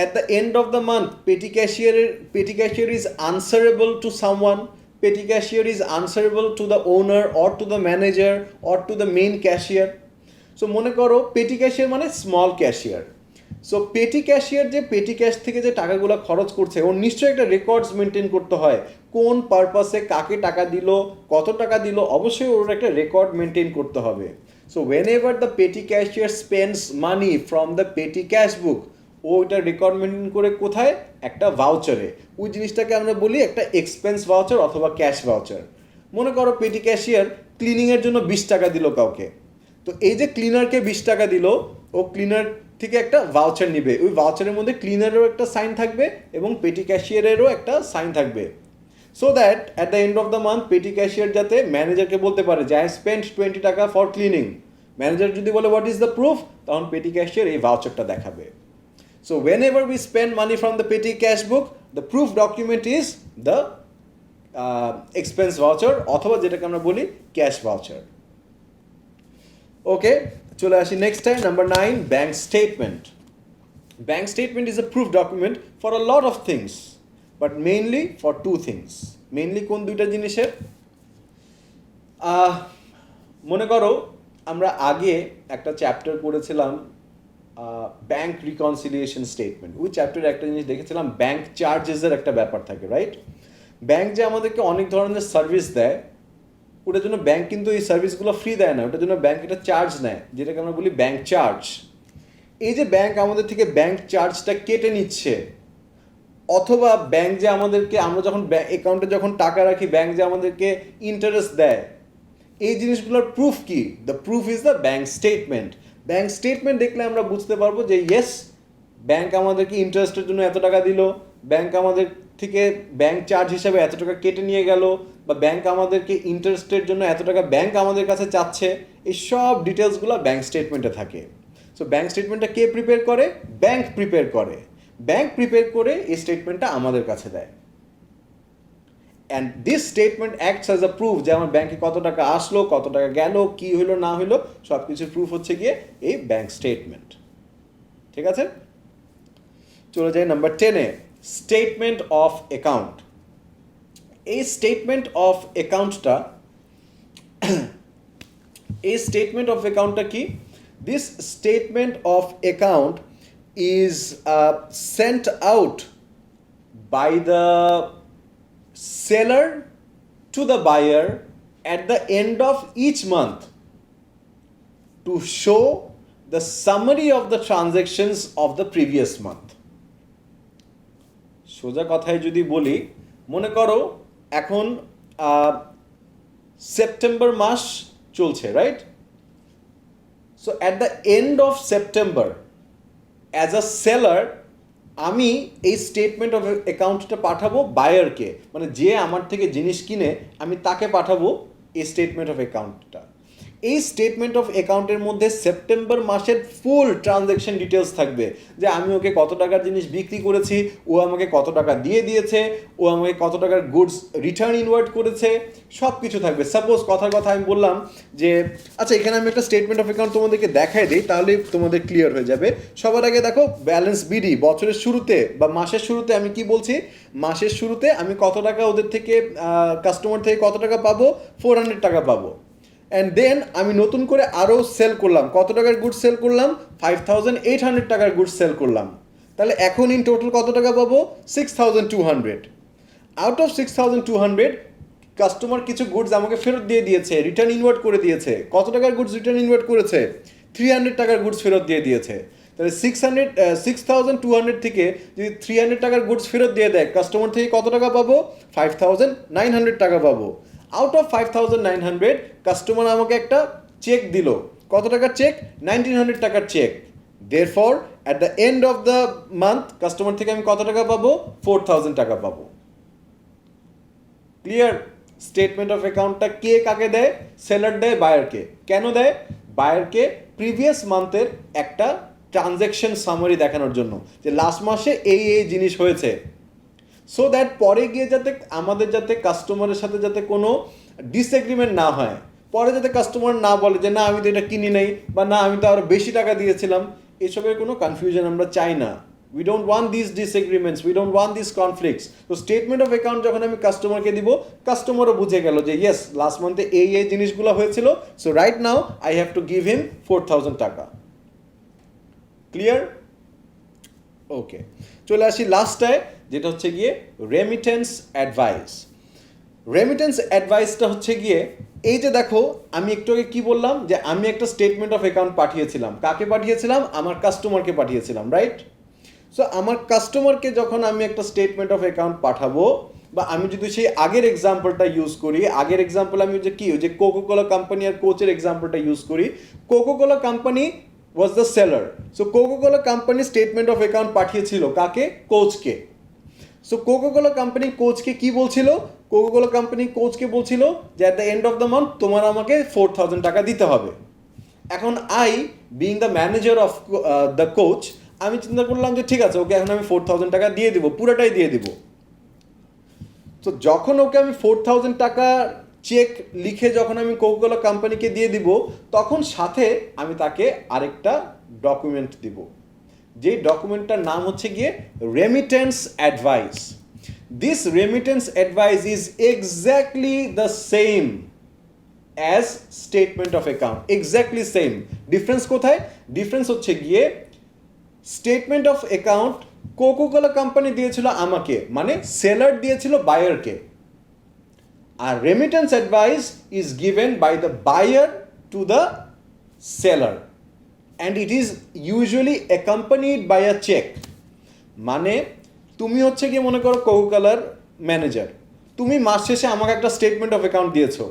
at the end of the month petty cashier is answerable to someone. Petty cashier is answerable to the owner or to the manager or to the main cashier. So মনে করো পেটি cashier মানে small cashier. So পেটি cashier যে পেটি cash থেকে যে টাকাগুলো খরচ করছে, ওর নিশ্চয়ই একটা রেকর্ডস মেনটেন করতে হয়, কোন পারপাসে কাকে টাকা দিল, কত টাকা দিল, অবশ্যই ওর একটা রেকর্ড মেনটেন করতে হবে। So whenever the petty cashier spends money from the petty cash book, ও ওইটা রেকর্ড মেনটেন করে কোথায়? একটা ভাউচারে। ওই জিনিসটাকে আমরা বলি একটা এক্সপেন্স ভাউচার অথবা ক্যাশ ভাউচার। মনে করো পেটি ক্যাশিয়ার ক্লিনিংয়ের জন্য 20 টাকা দিল কাউকে, তো এই যে ক্লিনারকে 20 টাকা দিল, ও ক্লিনার থেকে একটা ভাউচার নিবে, ওই ভাউচারের মধ্যে ক্লিনারেরও একটা সাইন থাকবে এবং পেটি ক্যাশিয়ারেরও একটা সাইন থাকবে, so that at the end of the month পেটি ক্যাশিয়ার যাতে ম্যানেজারকে বলতে পারে যে আই স্পেন্ড 20 টাকা ফর ক্লিনিং। ম্যানেজার যদি বলে হোয়াট ইজ দ্য প্রুফ, তখন পেটি ক্যাশিয়ার এই ভাউচারটা দেখাবে। So whenever we spend money from the petty cash book, the proof document is the expense voucher, অথবা যেটাকে আমরা বলি ক্যাশ ভাউচার। ওকে, চলে আসি next time, number 9, bank statement. Bank statement is a proof document for a lot of things, but mainly for 2 things. Mainly কোন দুইটা জিনিসের? মনে করো আমরা আগে একটা চ্যাপ্টার পড়েছিলাম ব্যাংক রিকনসিলিয়েশন স্টেটমেন্ট। ওই চ্যাপ্টারে একটা জিনিস দেখেছিলাম, ব্যাংক চার্জেসের একটা ব্যাপার থাকে, রাইট? ব্যাংক যে আমাদেরকে অনেক ধরনের সার্ভিস দেয়, ওটার জন্য ব্যাংক কিন্তু এই সার্ভিসগুলো ফ্রি দেয় না, ওটার জন্য ব্যাংক এটা চার্জ নেয়, যেটাকে আমরা বলি ব্যাংক চার্জ। এই যে ব্যাংক আমাদের থেকে ব্যাংক চার্জটা কেটে নিচ্ছে, অথবা ব্যাংক যে আমাদেরকে, আমরা যখন অ্যাকাউন্টে যখন টাকা রাখি, ব্যাংক যে আমাদেরকে ইন্টারেস্ট দেয়, এই জিনিসগুলোর প্রুফ কি? The proof is the bank statement. Bank statement দেখলে আমরা বুঝতে পারবো যে ইয়েস, ব্যাংক আমাদেরকে ইন্টারেস্টের জন্য এত টাকা দিল, ব্যাংক আমাদের থেকে ব্যাংক চার্জ হিসাবে এত টাকা কেটে নিয়ে গেল, বা ব্যাংক আমাদেরকে ইন্টারেস্টের জন্য এত টাকা ব্যাংক আমাদের কাছে চাচ্ছে, এই সব ডিটেলসগুলো ব্যাংক স্টেটমেন্টে থাকে। সো ব্যাংক স্টেটমেন্টটা কে প্রিপেয়ার করে? ব্যাংক প্রিপেয়ার করে। ব্যাংক প্রিপেয়ার করে এই স্টেটমেন্টটা আমাদের কাছে দেয়, and this statement acts as a proof যে আমার ব্যাংকে কত টাকা আসলো, কত টাকা গেল, কী হলো না হলো, সব কিছুর প্রুফ হচ্ছে গিয়ে এই ব্যাংক স্টেটমেন্ট। ঠিক আছে, চলে যাই নাম্বার 10-এ, স্টেটমেন্ট অফ অ্যাকাউন্ট। এই স্টেটমেন্ট অফ অ্যাকাউন্টটা কি? This statement of account is sent out by the seller to the buyer at the end of each month to show the summary of the transactions of the previous month. সোজা কথায় যদি বলি, মনে করো এখন September মাস চলছে, right? So at the end of September as a seller আমি এই স্টেটমেন্ট অফ অ্যাকাউন্টটা পাঠাবো বায়ারকে, মানে যে আমার থেকে জিনিস কিনে আমি তাকে পাঠাবো এই স্টেটমেন্ট অফ অ্যাকাউন্টটা। এই স্টেটমেন্ট অফ অ্যাকাউন্টের মধ্যে সেপ্টেম্বর মাসের ফুল ট্রানজ্যাকশন ডিটেলস থাকবে, যে আমি ওকে কত টাকার জিনিস বিক্রি করেছি, ও আমাকে কত টাকা দিয়ে দিয়েছে, ও আমাকে কত টাকার গুডস রিটার্ন ইনওয়ার্ড করেছে, সব কিছু থাকবে। সাপোজ কথার কথা আমি বললাম যে আচ্ছা এখানে আমি একটা স্টেটমেন্ট অফ অ্যাকাউন্ট তোমাদেরকে দেখাই দিই, তাহলে তোমাদের ক্লিয়ার হয়ে যাবে। সবার আগে দেখো ব্যালেন্স বিডি, বছরের শুরুতে বা মাসের শুরুতে আমি কি বলছি, মাসের শুরুতে আমি কত টাকা ওদের থেকে কাস্টমার থেকে কত টাকা পাবো, 400 টাকা পাবো। অ্যান্ড দেন আমি নতুন করে আরও সেল করলাম, কত টাকার গুডস সেল করলাম, 5800 টাকার গুডস সেল করলাম। তাহলে এখন ইন টোটাল কত টাকা পাবো, 6200। আউট অফ 6200 কাস্টমার কিছু গুডস আমাকে ফেরত দিয়ে দিয়েছে, রিটার্ন ইনওয়ার্ড করে দিয়েছে। কত টাকার গুডস রিটার্ন ইনওয়ার্ড করেছে, 300 টাকার গুডস ফেরত দিয়ে দিয়েছে। তাহলে 6200 থেকে যদি 300 টাকার গুডস ফেরত দিয়ে দেয়, কাস্টমার থেকে কত টাকা পাবো, 5900 টাকা পাবো। আউট অফ 5900 কাস্টমার আমাকে একটা চেক দিল, কত টাকার চেক, 1900 টাকার cheque. Therefore at the end of the month customer থেকে আমি কত টাকা পাবো, 4000 টাকা পাবো। ক্লিয়ার? স্টেটমেন্ট অফ অ্যাকাউন্টটা কে কাকে দেয়, সেলার দেয় বায়ারকে। কেন দেয়, বায়ারকে প্রিভিয়াস মান্থের একটা ট্রানজ্যাকশন সামারি দেখানোর জন্য, যে লাস্ট মাসে এই এই জিনিস হয়েছে, সো দ্যাট পরে গিয়ে যাতে আমাদের যাতে কাস্টমারের সাথে যাতে কোনো ডিসএগ্রিমেন্ট না হয়, পরে যাতে কাস্টমার না বলে যে না আমি তো এটা কিনি নাই, বা না আমি তো আরও বেশি টাকা দিয়েছিলাম, এসবের কোনো কনফিউশন আমরা চাই না। We don't want this disagreements, we don't want this conflicts. তো স্টেটমেন্ট অফ অ্যাকাউন্ট যখন আমি কাস্টমারকে দিব, কাস্টমারও বুঝে গেল যে ইয়েস লাস্ট মান্থে এই এই জিনিসগুলো হয়েছিল, so right now I have to give হিম 4000 টাকা। ক্লিয়ার? ওকে, চলে আসি লাস্টটায়, যেটা হচ্ছে গিয়ে রেমিটেন্স অ্যাডভাইস। রেমিটেন্স অ্যাডভাইসটা হচ্ছে গিয়ে এই যে দেখো আমি একটু আগে কী বললাম, যে আমি একটা স্টেটমেন্ট অফ অ্যাকাউন্ট পাঠিয়েছিলাম, কাকে পাঠিয়েছিলাম, আমার কাস্টমারকে পাঠিয়েছিলাম, রাইট? সো আমার কাস্টমারকে যখন আমি একটা স্টেটমেন্ট অফ অ্যাকাউন্ট পাঠাবো, বা আমি যদি সেই আগের এক্সাম্পলটা ইউজ করি, আগের এক্সাম্পল আমি যে কি যে কোকোকোলা কোম্পানি আর কোচের এক্সাম্পলটা ইউজ করি, Coca Cola company was the seller. So Coca Cola company statement of account পাঠিয়েছিল কাকে, কোচকে। সো কোকোকোলা কোম্পানি কোচকে কি বলছিল, কোকোকোলা কোম্পানি কোচকে বলছিল যে at the end of the month তোমার আমাকে 4000 টাকা দিতে হবে। এখন I being the manager of the coach, আমি চিন্তা করলাম যে ঠিক আছে ওকে এখন আমি 4000 টাকা দিয়ে দিব, পুরোটাই দিয়ে দিব। তো যখন ওকে আমি 4000 টাকা চেক লিখে যখন আমি কোকোকোলা কোম্পানিকে দিয়ে দিব, তখন সাথে আমি তাকে আরেকটা ডকুমেন্ট দিব, যে ডকুমেন্টটার নাম হচ্ছে গিয়ে remittance advice. This remittance advice is exactly the same as statement of account, exactly same. Difference কোথায়, ডিফারেন্স হচ্ছে গিয়ে statement of account Coca Cola company দিয়েছিল আমাকে, মানে সেলার দিয়েছিল বায়ারকে, আর remittance advice is given by the buyer to the seller, and it is usually accompanied by a cheque. মানে তুমি হচ্ছে গিয়ে মনে করো কোকোকোলার ম্যানেজার, তুমি মাস শেষে আমাকে একটা স্টেটমেন্ট অফ অ্যাকাউন্ট দিয়েছো,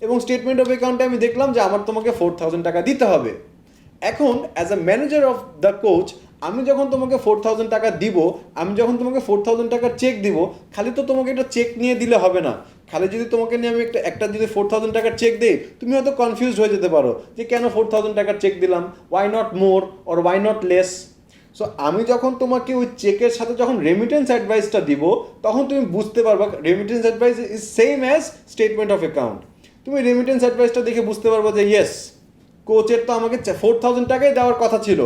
এবং স্টেটমেন্ট অফ অ্যাকাউন্টে আমি দেখলাম যে আমার তোমাকে 4000 টাকা দিতে হবে। এখন as a manager of the coach আমি যখন তোমাকে 4000 টাকা দিব, আমি যখন তোমাকে 4000 টাকার চেক দিব, খালি তো তোমাকে একটা চেক নিয়ে দিলে হবে না। খালি যদি তোমাকে নিয়ে আমি একটা যদি 4000 টাকার চেক দিই, তুমি হয়তো কনফিউজ হয়ে যেতে পারো যে কেন 4000 টাকার চেক দিলাম, why not more or why not less. So আমি যখন তোমাকে ওই চেকের সাথে যখন রেমিটেন্স অ্যাডভাইসটা দিব, তখন তুমি বুঝতে পারবা remittance advice is same as statement of account. তুমি রেমিটেন্স অ্যাডভাইসটা দেখে বুঝতে পারবো যে ইয়েস কোচের তো আমাকে 4000 টাকাই দেওয়ার কথা ছিল,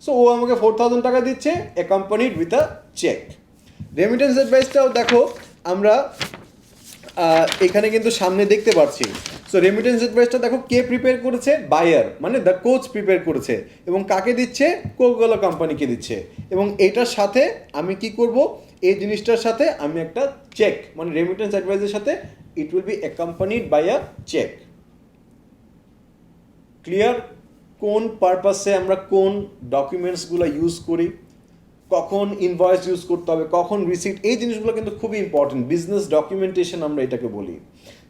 সো ও আমাকে 4000 টাকা দিচ্ছে accompanied with a cheque. Remittance অ্যাডভাইসটাও দেখো আমরা এখানে কিন্তু সামনে দেখতে পাচ্ছি। সো রেমিটেন্স অ্যাডভাইসটা দেখো কে প্রিপেয়ার করেছে, বায়ার মানে দ্য কোচ প্রিপেয়ার করেছে, এবং কাকে দিচ্ছে, কোকোকোলা কোম্পানিকে দিচ্ছে। এবং এটার সাথে আমি কি করব, এই জিনিসটার সাথে আমি একটা চেক, মানে রেমিটেন্স অ্যাডভাইসের সাথে it will be accompanied by a cheque. Clear? কোন পারপাসে আমরা কোন ডকুমেন্টসগুলো ইউজ করি, কখন ইনভয়েস ইউজ করতে হবে, কখন রিসিপ্ট, এই জিনিসগুলো কিন্তু খুবই ইম্পর্টেন্ট। বিজনেস ডকুমেন্টেশন আমরা এটাকে বলি।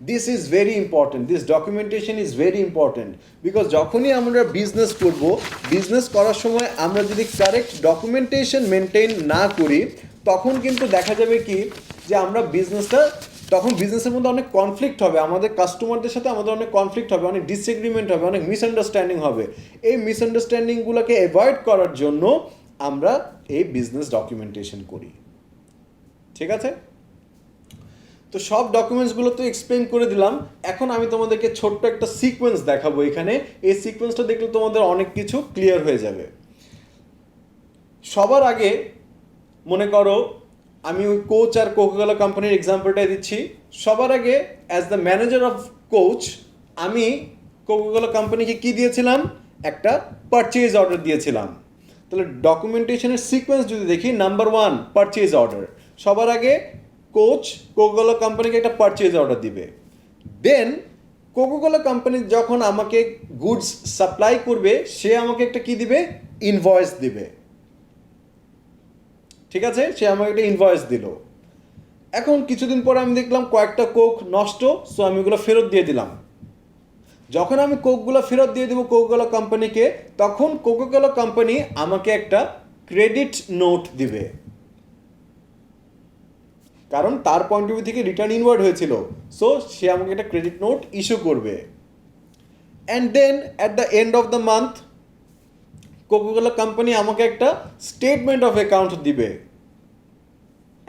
This is very important, this documentation is very important, because যখনই আমরা বিজনেস করব, বিজনেস করার সময় আমরা যদি কারেক্ট ডকুমেন্টেশন মেনটেন না করি, তখন কিন্তু দেখা যাবে কি যে আমরা বিজনেসটা, তখন বিজনেসের মধ্যে অনেক কনফ্লিক্ট হবে, আমাদের কাস্টমারদের সাথে আমাদের অনেক কনফ্লিক্ট হবে, অনেক ডিসএগ্রিমেন্ট হবে, অনেক মিসআন্ডারস্ট্যান্ডিং হবে। এই মিসআন্ডারস্ট্যান্ডিংগুলোকে অ্যাভয়েড করার জন্য আমরা এই বিজনেস ডকুমেন্টেশন করি। ঠিক আছে, তো সব ডকুমেন্টসগুলো তো এক্সপ্লেন করে দিলাম। এখন আমি তোমাদেরকে ছোট্ট একটা সিকোয়েন্স দেখাবো এখানে। এই সিকোয়েন্সটা দেখলে তোমাদের অনেক কিছু ক্লিয়ার হয়ে যাবে। সবার আগে মনে করো আমি ওই কোচ আর কোকাকোলা কোম্পানির এক্সাম্পলটাই দিচ্ছি। সবার আগে as the manager of coach আমি কোকাকোলা কোম্পানিকে কি দিয়েছিলাম, একটা পারচেজ অর্ডার দিয়েছিলাম। তাহলে ডকুমেন্টেশনের সিকোয়েন্স যদি দেখি, নাম্বার 1 পারচেজ অর্ডার। সবার আগে কোচ কোকাকোলা কোম্পানিকে একটা পারচেজ অর্ডার দিবে। দেন কোকাকোলা কোম্পানি যখন আমাকে গুডস সাপ্লাই করবে, সে আমাকে একটা কি দিবে, ইনভয়েস দিবে। ঠিক আছে, সে আমাকে একটা ইনভয়েস দিল। এখন কিছুদিন পরে আমি দেখলাম কয়েকটা কোক নষ্ট, সো আমি ওগুলো ফেরত দিয়ে দিলাম। যখন আমি কোকগুলো ফেরত দিয়ে দেবো কোকাকোলা কোম্পানিকে, তখন কোকাকোলা কোম্পানি আমাকে একটা ক্রেডিট নোট দিবে, কারণ তার পয়েন্ট অফ ভিউ থেকে রিটার্ন ইনওয়ার্ড হয়েছিল, সো সে আমাকে একটা ক্রেডিট নোট ইস্যু করবে। And then at the end of the month Coca Cola company আমাকে একটা স্টেটমেন্ট অফ অ্যাকাউন্ট দিবে।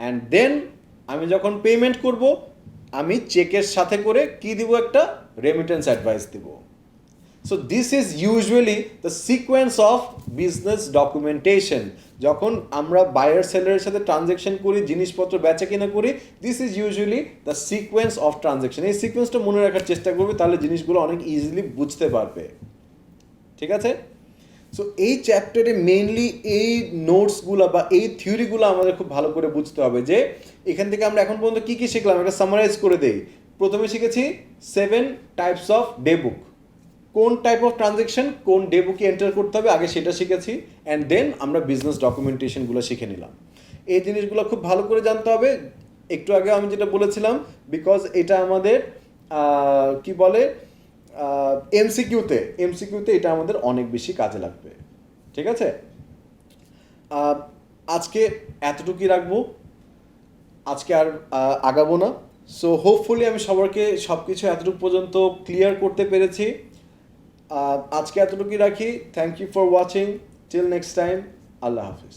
অ্যান্ড দেন আমি যখন পেমেন্ট করব, আমি চেকের সাথে করে কি দিব, একটা রেমিটেন্স অ্যাডভাইস দিব। So this is usually the sequence of business documentation. যখন আমরা বায়ার সেলারের সাথে ট্রানজ্যাকশন করি, জিনিসপত্র বেচা কিনা করি, this is usually the sequence of transaction. এই সিকোয়েন্সটা মনে রাখার চেষ্টা করবে, তাহলে জিনিসগুলো অনেক ইজিলি বুঝতে পারবে। ঠিক আছে, সো এই চ্যাপ্টারে মেইনলি এই নোটসগুলো বা এই থিওরিগুলো আমাদের খুব ভালো করে বুঝতে হবে, যে এখান থেকে আমরা এখন পর্যন্ত কী কী শিখলাম, এটা সামারাইজ করে দেই। প্রথমে শিখেছি 7 টাইপস অফ ডে বুক, কোন টাইপ অফ ট্রানজ্যাকশন কোন ডে বুকে এন্টার করতে হবে আগে সেটা শিখেছি। অ্যান্ড দেন আমরা বিজনেস ডকুমেন্টেশনগুলো শিখে নিলাম। এই জিনিসগুলো খুব ভালো করে জানতে হবে। একটু আগে আমি যেটা বলেছিলাম, বিকজ এটা আমাদের কি বলে, এমসিকিউতে এটা আমাদের অনেক বেশি কাজে লাগবে। ঠিক আছে, আজকে এতটুকুই রাখবো, আজকে আর আগাবো না। সো হোপফুলি আমি সবাইকে সব কিছু এতটুকু পর্যন্ত ক্লিয়ার করতে পেরেছি। আজকে এতটুকুই রাখি। Thank you for watching. Till next time, আল্লাহ হাফিজ।